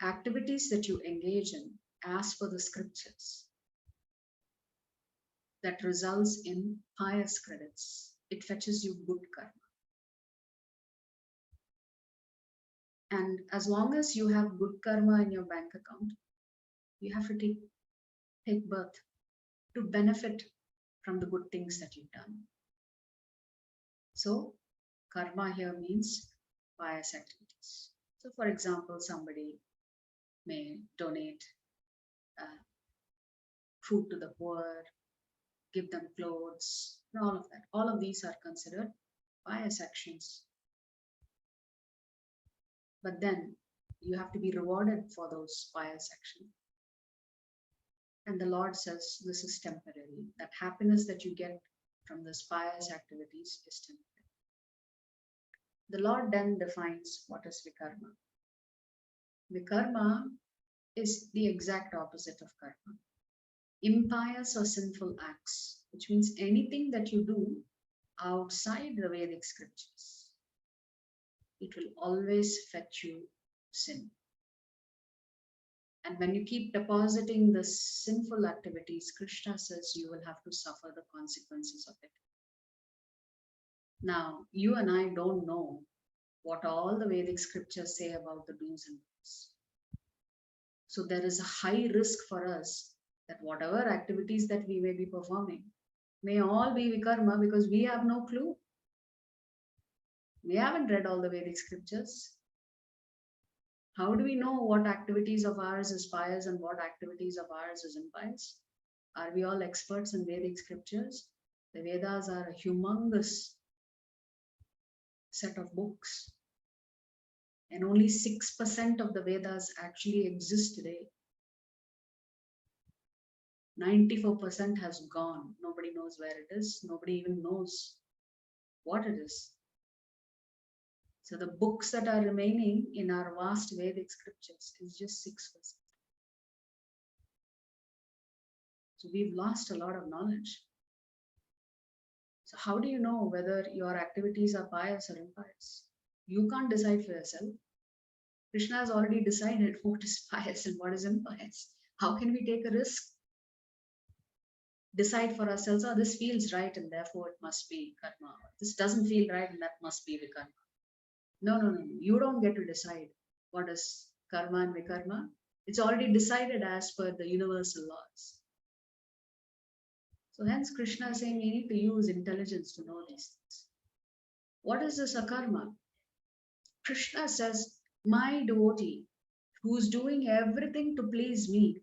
activities that you engage in as per the scriptures that results in pious credits. It fetches you good karma. And as long as you have good karma in your bank account, you have to take birth to benefit from the good things that you've done. So karma here means pious activities. So for example, somebody may donate food to the poor, give them clothes, and all of that. All of these are considered pious actions. But then you have to be rewarded for those pious actions. And the Lord says this is temporary. That happiness that you get from these pious activities is temporary. The Lord then defines what is vikarma. Vikarma is the exact opposite of karma. Impious or sinful acts, which means anything that you do outside the Vedic scriptures. It will always fetch you sin. And when you keep depositing the sinful activities, Krishna says you will have to suffer the consequences of it. Now, you and I don't know what all the Vedic scriptures say about the do's and don'ts. So there is a high risk for us that whatever activities that we may be performing may all be vikarma because we have no clue. We haven't read all the Vedic scriptures. How do we know what activities of ours is pious and what activities of ours is impious? Are we all experts in Vedic scriptures? The Vedas are a humongous set of books. And only 6% of the Vedas actually exist today. 94% has gone. Nobody knows where it is. Nobody even knows what it is. So the books that are remaining in our vast Vedic scriptures is just 6%. So we've lost a lot of knowledge. So how do you know whether your activities are pious or impious? You can't decide for yourself. Krishna has already decided what is pious and what is impious. How can we take a risk? Decide for ourselves, oh, this feels right and therefore it must be karma. This doesn't feel right and that must be vikarma. No, no, no. You don't get to decide what is karma and vikarma. It's already decided as per the universal laws. So hence Krishna is saying we need to use intelligence to know these things. What is this akarma? Krishna says, my devotee who's doing everything to please me,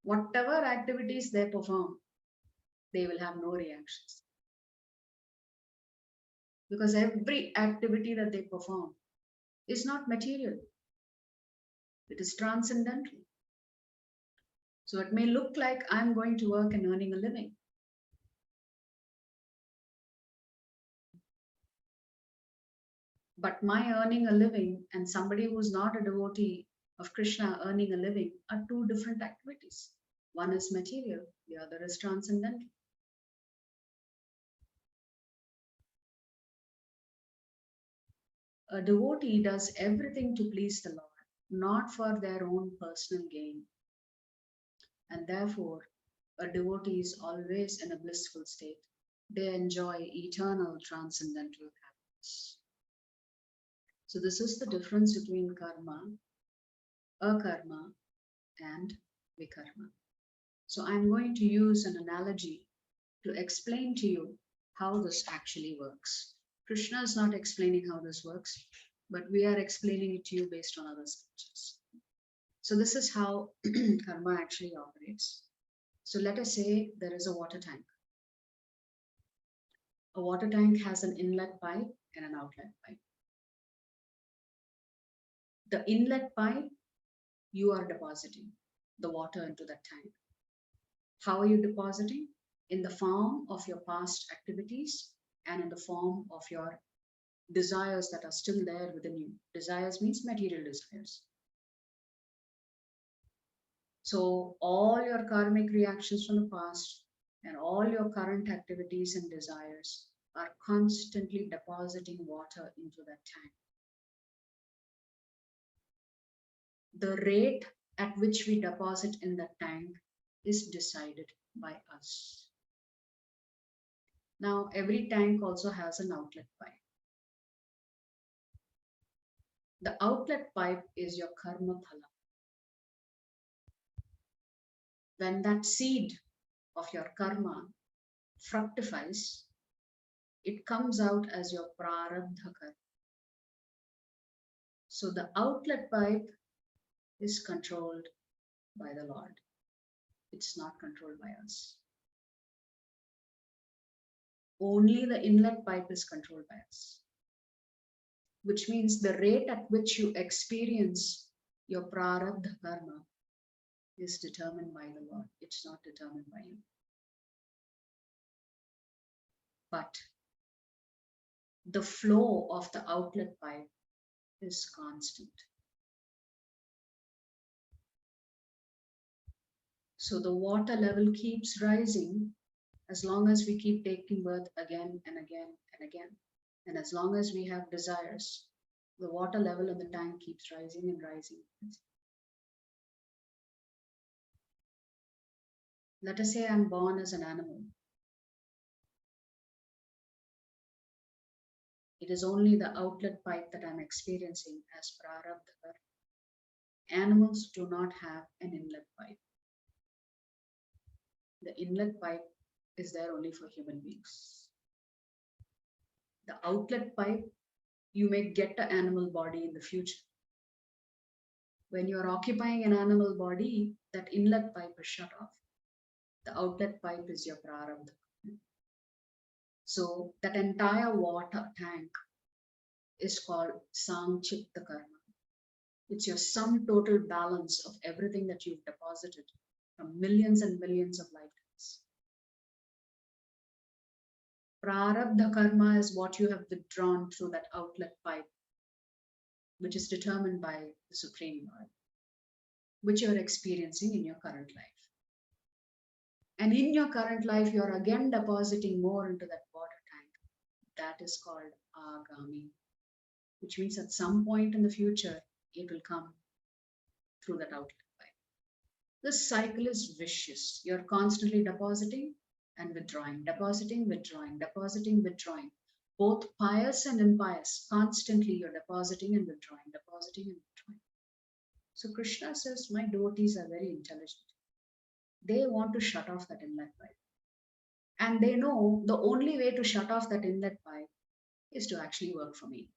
whatever activities they perform, they will have no reactions. Because every activity that they perform is not material. It is transcendental. So it may look like I'm going to work and earning a living. But my earning a living and somebody who's not a devotee of Krishna earning a living are two different activities. One is material, the other is transcendental. A devotee does everything to please the Lord, not for their own personal gain. And therefore, a devotee is always in a blissful state. They enjoy eternal transcendental happiness. So this is the difference between karma, akarma, and vikarma. So I'm going to use an analogy to explain to you how this actually works. Krishna is not explaining how this works, but we are explaining it to you based on other scriptures. So this is how karma actually operates. So let us say there is a water tank. A water tank has an inlet pipe and an outlet pipe. The inlet pipe, you are depositing the water into that tank. How are you depositing? In the form of your past activities and in the form of your desires that are still there within you. Desires means material desires. So all your karmic reactions from the past and all your current activities and desires are constantly depositing water into that tank. The rate at which we deposit in the tank is decided by us. Now, every tank also has an outlet pipe. The outlet pipe is your karma phala. When that seed of your karma fructifies, it comes out as your prarabdha karma. So the outlet pipe is controlled by the Lord. It's not controlled by us. Only the inlet pipe is controlled by us. Which means the rate at which you experience your prarabdha karma is determined by the Lord. It's not determined by you. But the flow of the outlet pipe is constant. So the water level keeps rising as long as we keep taking birth again and again and again. And as long as we have desires, the water level in the tank keeps rising and rising. Let us say I'm born as an animal. It is only the outlet pipe that I'm experiencing as prarabdha karma. Animals do not have an inlet pipe. The inlet pipe is there only for human beings. The outlet pipe, you may get an animal body in the future. When you are occupying an animal body, that inlet pipe is shut off. The outlet pipe is your prarabdha. So that entire water tank is called samchipta karma. It's your sum total balance of everything that you've deposited from millions and millions of lifetimes. Prarabdha karma is what you have withdrawn through that outlet pipe, which is determined by the Supreme Lord, which you are experiencing in your current life. And in your current life, you are again depositing more into that water tank. That is called agami, which means at some point in the future, it will come through that outlet pipe. This cycle is vicious. You're constantly depositing and withdrawing, depositing, withdrawing, depositing, withdrawing. Both pious and impious, constantly you're depositing and withdrawing, depositing and withdrawing. So Krishna says, my devotees are very intelligent. They want to shut off that inlet pipe. And they know the only way to shut off that inlet pipe is to actually work for me.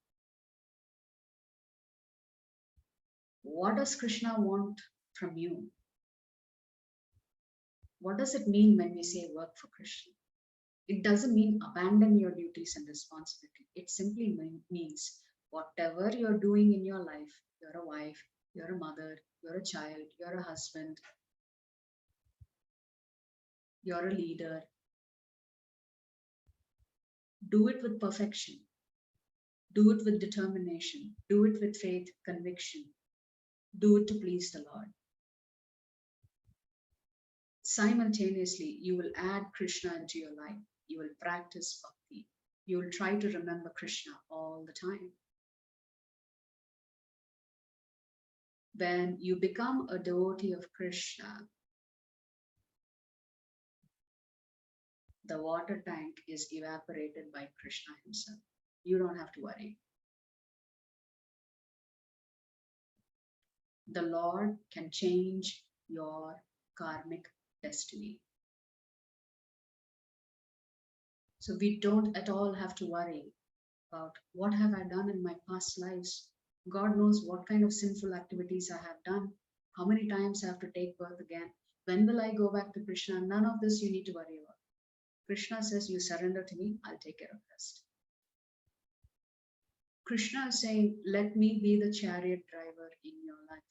What does Krishna want from you? What does it mean when we say work for Krishna? It doesn't mean abandon your duties and responsibility. It simply means whatever you're doing in your life, you're a wife, you're a mother, you're a child, you're a husband, you're a leader. Do it with perfection. Do it with determination. Do it with faith, conviction. Do it to please the Lord. Simultaneously, you will add Krishna into your life. You will practice bhakti. You will try to remember Krishna all the time. When you become a devotee of Krishna, the water tank is evaporated by Krishna himself. You don't have to worry. The Lord can change your karmic destiny. So we don't at all have to worry about what have I done in my past lives. God knows what kind of sinful activities I have done, how many times I have to take birth again. When will I go back to Krishna? None of this you need to worry about. Krishna says, you surrender to me, I'll take care of the rest. Krishna is saying, let me be the chariot driver in your life.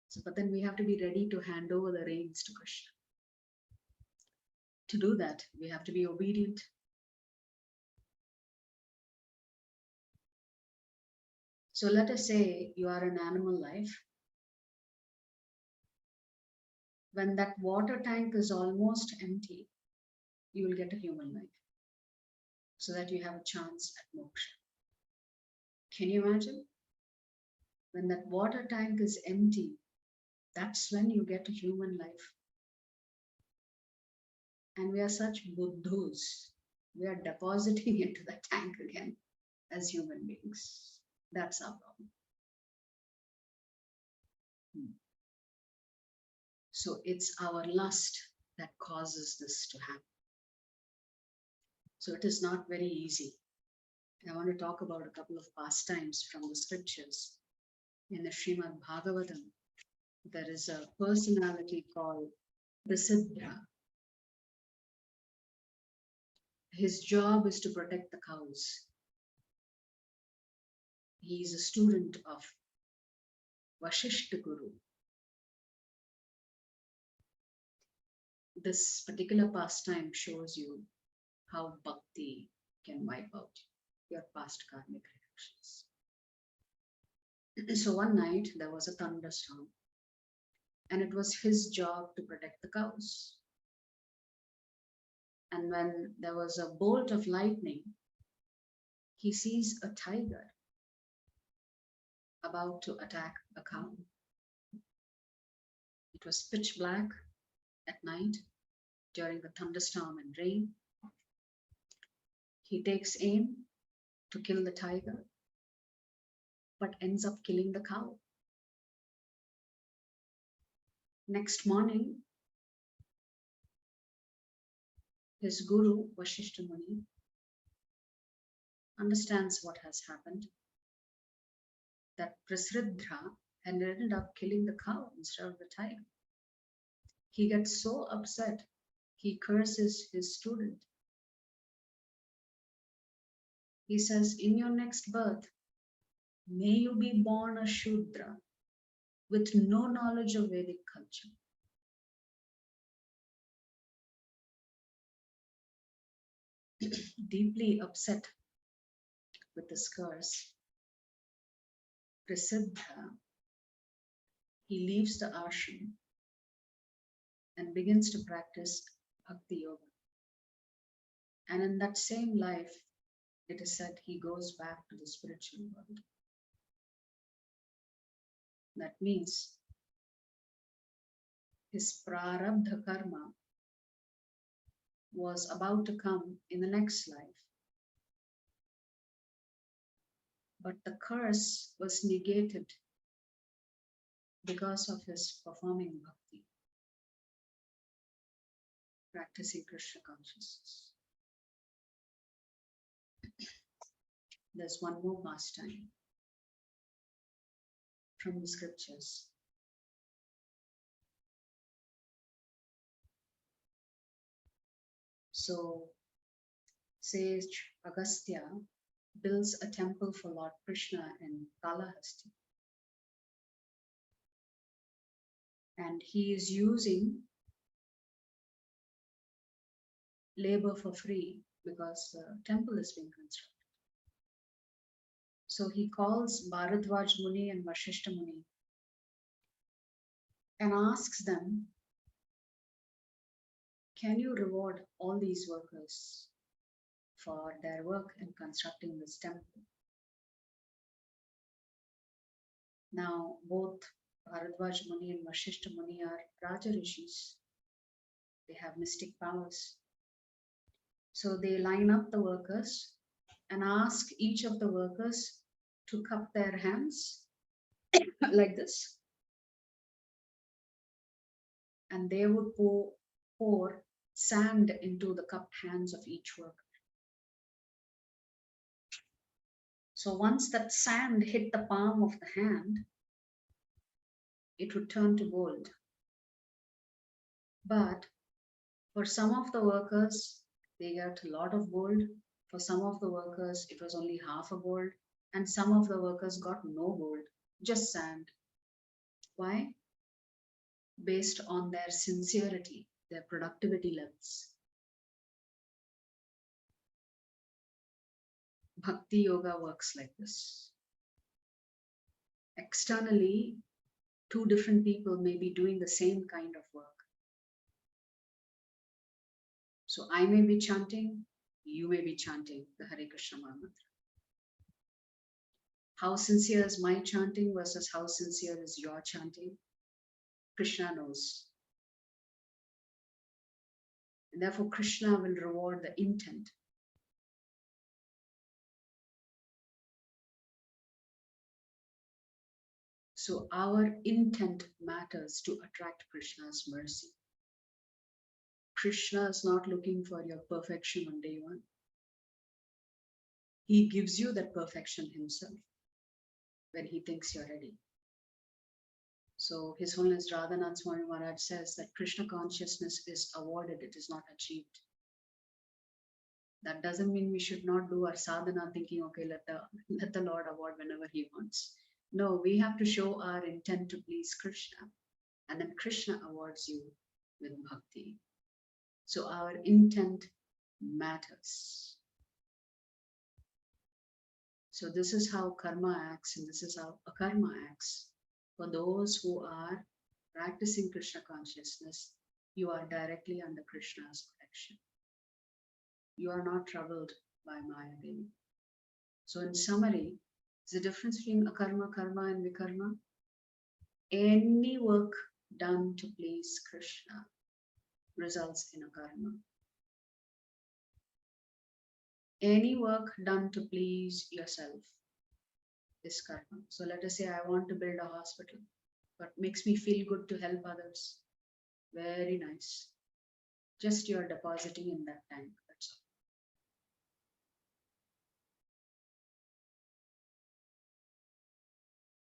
So, but then we have to be ready to hand over the reins to Krishna. To do that, we have to be obedient. So let us say you are an animal life. When that water tank is almost empty, you will get a human life so that you have a chance at moksha. Can you imagine? When that water tank is empty, that's when you get a human life. And we are such buddhos. We are depositing into the tank again as human beings. That's our problem. So it's our lust that causes this to happen. So it is not very easy. I want to talk about a couple of pastimes from the scriptures. In the Srimad Bhagavatam, there is a personality called Prasiddha. His job is to protect the cows. He is a student of Vashishta Guru. This particular pastime shows you how bhakti can wipe out your past karmic reactions. So one night there was a thunderstorm, and it was his job to protect the cows. And when there was a bolt of lightning, he sees a tiger about to attack a cow. It was pitch black at night during the thunderstorm and rain. He takes aim to kill the tiger, but ends up killing the cow. Next morning, his guru, Vashishta Muni, understands what has happened, that Prasiddha had ended up killing the cow instead of the tiger. He gets so upset, he curses his student. He says, in your next birth, may you be born a Shudra with no knowledge of Vedic culture. deeply upset with this curse, Prasiddha, he leaves the ashram and begins to practice bhakti yoga. And in that same life, it is said he goes back to the spiritual world. That means his prarabdha karma was about to come in the next life. But the curse was negated because of his performing bhakti, practicing Krishna consciousness. There's one more pastime from the scriptures. So, sage Agastya builds a temple for Lord Krishna in Kalahasti. And he is using labor for free because the temple is being constructed. So he calls Bharadwaj Muni and Vashishta Muni and asks them, can you reward all these workers for their work in constructing this temple? Now, both Bharadwaj Muni and Vashishta Muni are Raja Rishis. They have mystic powers. So they line up the workers and ask each of the workers to cup their hands like this. And they would pour sand into the cupped hands of each worker. So once that sand hit the palm of the hand, it would turn to gold. But for some of the workers, they got a lot of gold. For some of the workers, it was only half a gold. And some of the workers got no gold, just sand. Why? Based on their sincerity, their productivity levels. Bhakti yoga works like this. Externally, two different people may be doing the same kind of work. So I may be chanting, you may be chanting the Hare Krishna mantra. How sincere is my chanting versus how sincere is your chanting? Krishna knows. And therefore, Krishna will reward the intent. So our intent matters to attract Krishna's mercy. Krishna is not looking for your perfection on day one. He gives you that perfection himself when he thinks you're ready. So His Holiness Radhanath Swami Maharaj says that Krishna consciousness is awarded, it is not achieved. That doesn't mean we should not do our sadhana thinking, okay, let the Lord award whenever he wants. No, we have to show our intent to please Krishna, and then Krishna awards you with bhakti. So our intent matters. So this is how karma acts, and this is how akarma acts. For those who are practicing Krishna consciousness, you are directly under Krishna's protection. You are not troubled by Maya Devi. So in summary, the difference between akarma, karma and vikarma. Any work done to please Krishna results in a karma. Any work done to please yourself is karma. So let us say I want to build a hospital, but makes me feel good to help others. Very nice. Just you're depositing in that tank, that's all.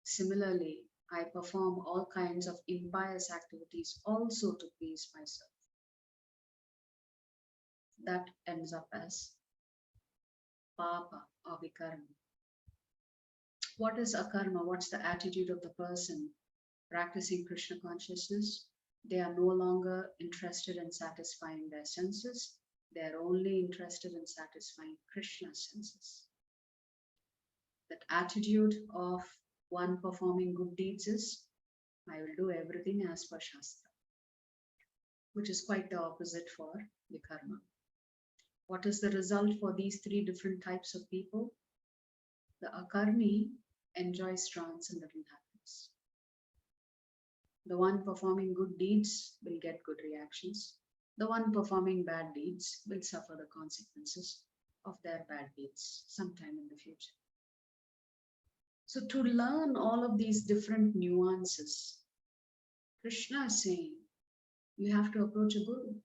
Similarly, I perform all kinds of impious activities also to please myself. That ends up as papa or vikarma. What is akarma? What's the attitude of the person practicing Krishna consciousness? They are no longer interested in satisfying their senses. They are only interested in satisfying Krishna's senses. That attitude of one performing good deeds is, I will do everything as per Shastra, which is quite the opposite for the karma. What is the result for these three different types of people? The akarmi enjoys transcendental happiness. The one performing good deeds will get good reactions. The one performing bad deeds will suffer the consequences of their bad deeds sometime in the future. So to learn all of these different nuances, Krishna is saying, you have to approach a guru.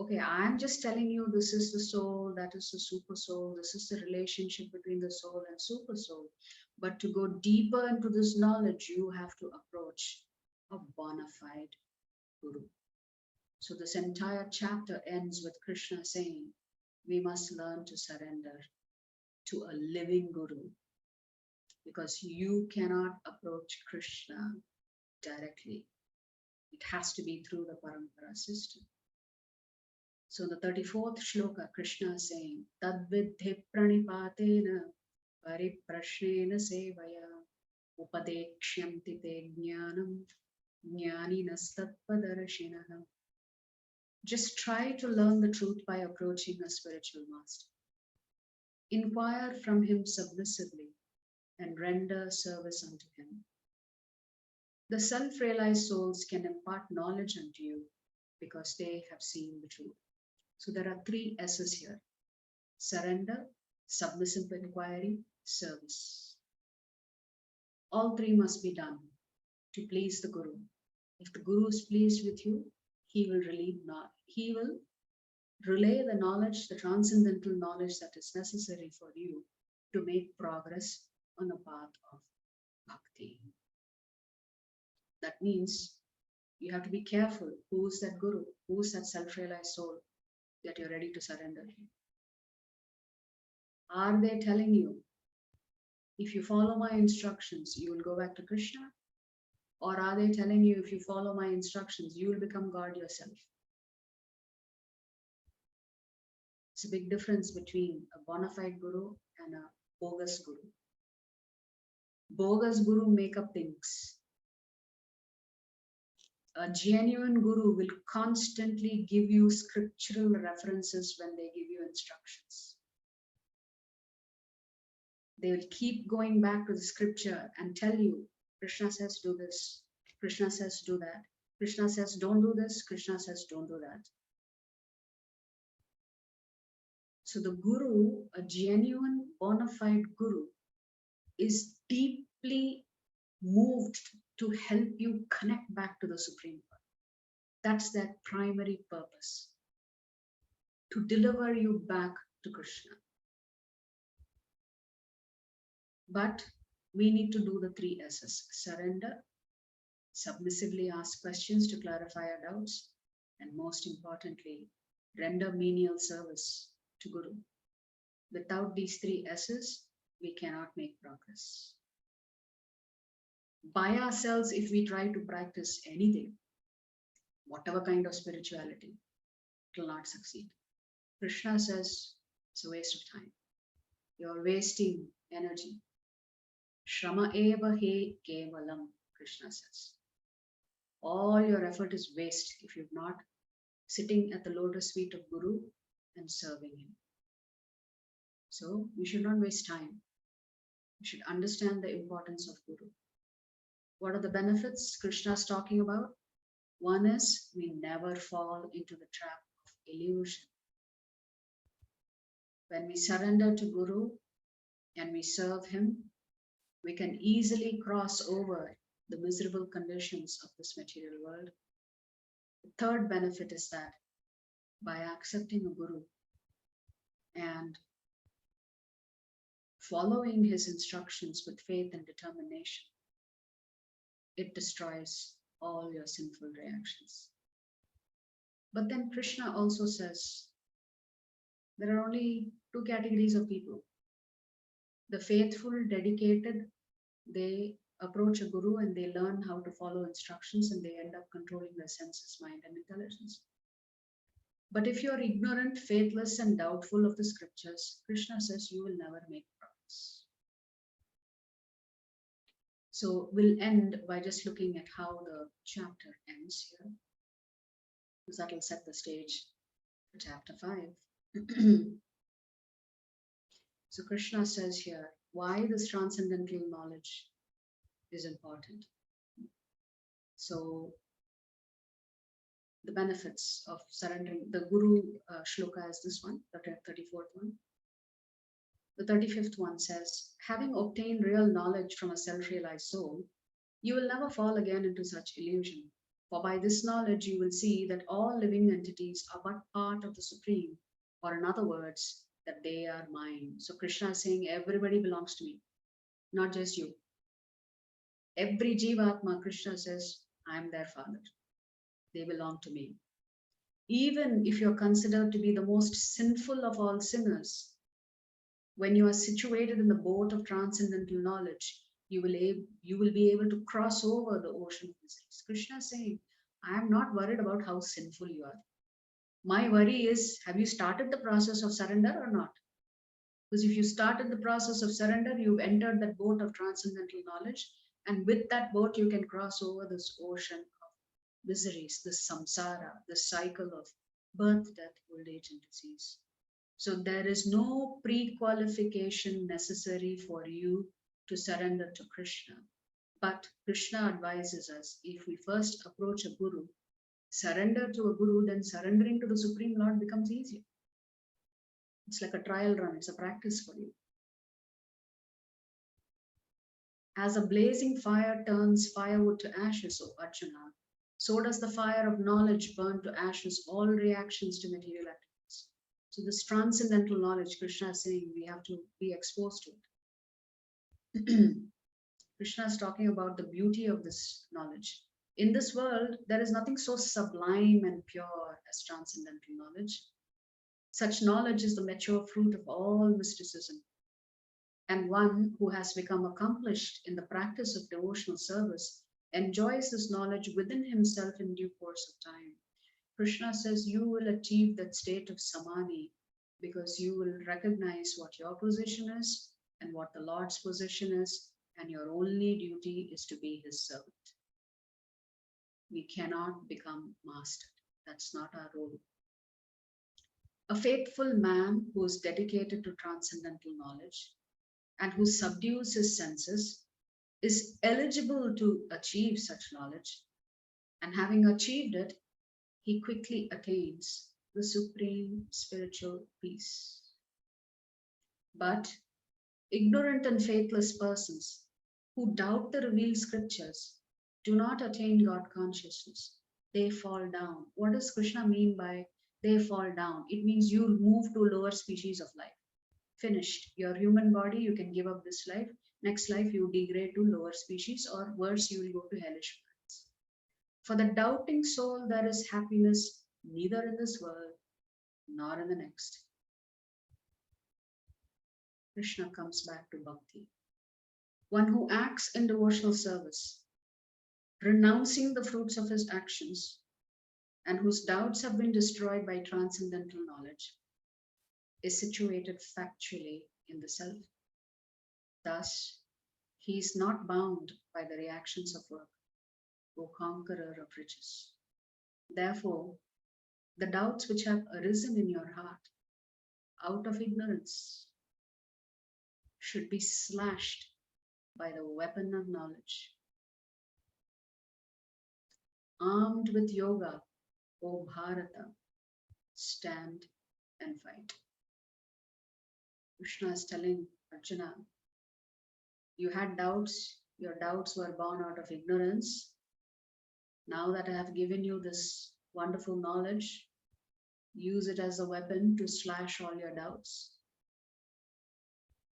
Okay, I'm just telling you this is the soul, that is the super soul, this is the relationship between the soul and super soul. But to go deeper into this knowledge, you have to approach a bona fide guru. So this entire chapter ends with Krishna saying, we must learn to surrender to a living guru, because you cannot approach Krishna directly. It has to be through the Parampara system. So in the 34th shloka, Krishna is saying, Tadvidhi pranipatena pariprashnena sevaya upadekshyamti te jnanam jnaninastatpadarashinaha. Just try to learn the truth by approaching a spiritual master. Inquire from him submissively and render service unto him. The self-realized souls can impart knowledge unto you because they have seen the truth. So there are three S's here: surrender, submissive inquiry, service. All three must be done to please the Guru. If the Guru is pleased with you, he will relay the knowledge, the transcendental knowledge that is necessary for you to make progress on the path of bhakti. That means you have to be careful. Who is that Guru? Who is that self-realized soul that you're ready to surrender to? Are they telling you, if you follow my instructions, you will go back to Krishna? Or are they telling you, if you follow my instructions, you will become God yourself? It's a big difference between a bona fide guru and a bogus guru. Bogus guru make up things. A genuine guru will constantly give you scriptural references when they give you instructions. They will keep going back to the scripture and tell you, Krishna says do this, Krishna says do that, Krishna says don't do this, Krishna says don't do that. So the guru, a genuine bona fide guru, is deeply moved to help you connect back to the Supreme One. That's their primary purpose, to deliver you back to Krishna. But we need to do the three S's: surrender, submissively ask questions to clarify our doubts, and most importantly, render menial service to Guru. Without these three S's, we cannot make progress. By ourselves, if we try to practice anything, whatever kind of spirituality, it will not succeed. Krishna says it's a waste of time. You're wasting energy. Shrama eva he kevalam, Krishna says. All your effort is waste if you're not sitting at the lotus feet of Guru and serving him. So we should not waste time. We should understand the importance of Guru. What are the benefits Krishna is talking about? One is we never fall into the trap of illusion. When we surrender to Guru and we serve him, we can easily cross over the miserable conditions of this material world. The third benefit is that by accepting a Guru and following his instructions with faith and determination, it destroys all your sinful reactions. But then Krishna also says there are only two categories of people. The faithful, dedicated, they approach a guru and they learn how to follow instructions and they end up controlling their senses, mind, and intelligence. But if you are ignorant, faithless, and doubtful of the scriptures, Krishna says you will never make progress. So we'll end by just looking at how the chapter ends here, because that will set the stage for chapter 5. So Krishna says here why this transcendental knowledge is important. So the benefits of surrendering, the Guru shloka is this one, the 34th one. The 35th one says, having obtained real knowledge from a self-realized soul, you will never fall again into such illusion. For by this knowledge you will see that all living entities are but part of the Supreme, or in other words, that they are mine. So Krishna is saying everybody belongs to me, not just you. Every Jivatma, Krishna says, I am their father. They belong to me. Even if you're considered to be the most sinful of all sinners, when you are situated in the boat of transcendental knowledge, you will be able to cross over the ocean of miseries. Krishna is saying, I am not worried about how sinful you are. My worry is, have you started the process of surrender or not? Because if you started the process of surrender, you've entered that boat of transcendental knowledge, and with that boat, you can cross over this ocean of miseries, this samsara, this cycle of birth, death, old age, and disease. So there is no pre-qualification necessary for you to surrender to Krishna. But Krishna advises us, if we first approach a guru, surrender to a guru, then surrendering to the Supreme Lord becomes easier. It's like a trial run, it's a practice for you. As a blazing fire turns firewood to ashes, O Arjuna, so does the fire of knowledge burn to ashes all reactions to material activities. So this transcendental knowledge, Krishna is saying we have to be exposed to it. Krishna is talking about the beauty of this knowledge. In this world, there is nothing so sublime and pure as transcendental knowledge. Such knowledge is the mature fruit of all mysticism. And one who has become accomplished in the practice of devotional service enjoys this knowledge within himself in due course of time. Krishna says you will achieve that state of samadhi because you will recognize what your position is and what the Lord's position is, and your only duty is to be his servant. We cannot become mastered. That's not our role. A faithful man who is dedicated to transcendental knowledge and who subdues his senses is eligible to achieve such knowledge, and having achieved it, he quickly attains the supreme spiritual peace. But ignorant and faithless persons who doubt the revealed scriptures do not attain God consciousness. They fall down. What does Krishna mean by they fall down? It means you move to lower species of life. Finished. Your human body, you can give up this life. Next life, you degrade to lower species, or worse, you will go to hellish planets. For the doubting soul, there is happiness neither in this world nor in the next. Krishna comes back to bhakti. One who acts in devotional service, renouncing the fruits of his actions, and whose doubts have been destroyed by transcendental knowledge, is situated factually in the self. Thus, he is not bound by the reactions of work, O conqueror of riches. Therefore, the doubts which have arisen in your heart out of ignorance should be slashed by the weapon of knowledge. Armed with yoga, O Bharata, stand and fight. Krishna is telling Arjuna, you had doubts, your doubts were born out of ignorance. Now that I have given you this wonderful knowledge, use it as a weapon to slash all your doubts.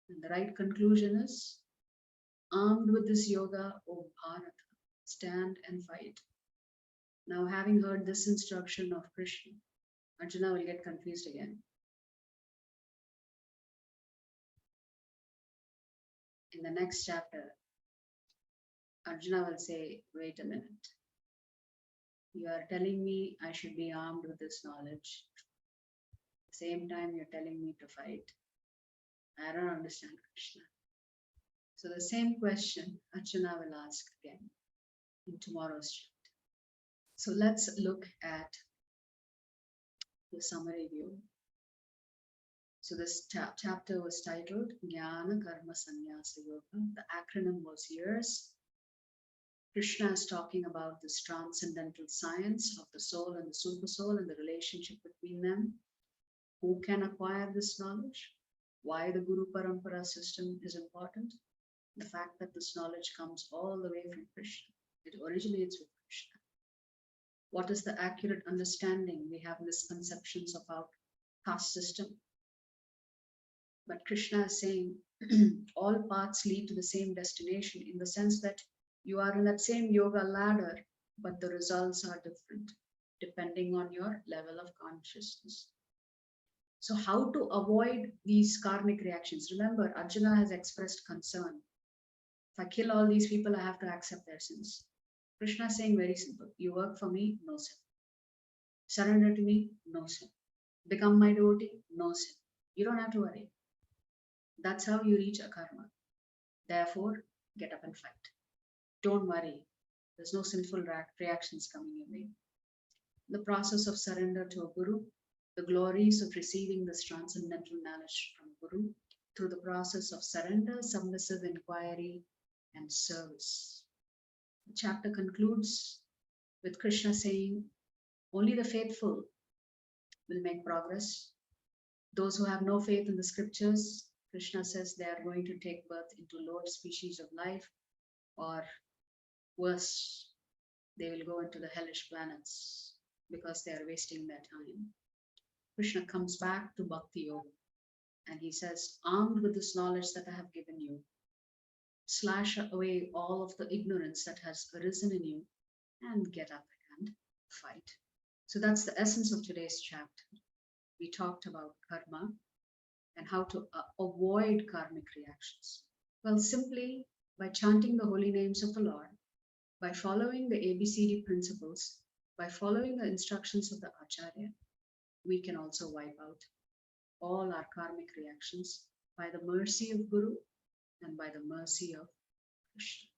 And the right conclusion is, armed with this yoga, O Bharata, stand and fight. Now, having heard this instruction of Krishna, Arjuna will get confused again. In the next chapter, Arjuna will say, wait a minute. You are telling me I should be armed with this knowledge. Same time, you're telling me to fight. I don't understand Krishna. So the same question Arjuna will ask again in tomorrow's chapter. So let's look at the summary view. So this chapter was titled Gyana Karma Sannyasa Yoga. The acronym was years. Krishna is talking about this transcendental science of the soul and the super soul and the relationship between them. Who can acquire this knowledge? Why the Guru Parampara system is important? The fact that this knowledge comes all the way from Krishna. It originates with Krishna. What is the accurate understanding? We have misconceptions of our caste system. But Krishna is saying all paths lead to the same destination in the sense that you are in that same yoga ladder, but the results are different depending on your level of consciousness. So, how to avoid these karmic reactions? Remember, Arjuna has expressed concern. If I kill all these people, I have to accept their sins. Krishna is saying very simple: you work for me, no sin. Surrender to me, no sin. Become my devotee, no sin. You don't have to worry. That's how you reach a karma. Therefore, get up and fight. Don't worry. There's no sinful reactions coming your way. The process of surrender to a guru, the glories of receiving this transcendental knowledge from Guru through the process of surrender, submissive inquiry, and service. The chapter concludes with Krishna saying, only the faithful will make progress. Those who have no faith in the scriptures, Krishna says they are going to take birth into lower species of life, or worse, they will go into the hellish planets because they are wasting their time. Krishna comes back to Bhakti Yoga and he says, armed with this knowledge that I have given you, slash away all of the ignorance that has arisen in you and get up and fight. So that's the essence of today's chapter. We talked about karma and how to avoid karmic reactions. Well, simply by chanting the holy names of the Lord, by following the ABCD principles, by following the instructions of the Acharya, we can also wipe out all our karmic reactions by the mercy of Guru and by the mercy of Krishna.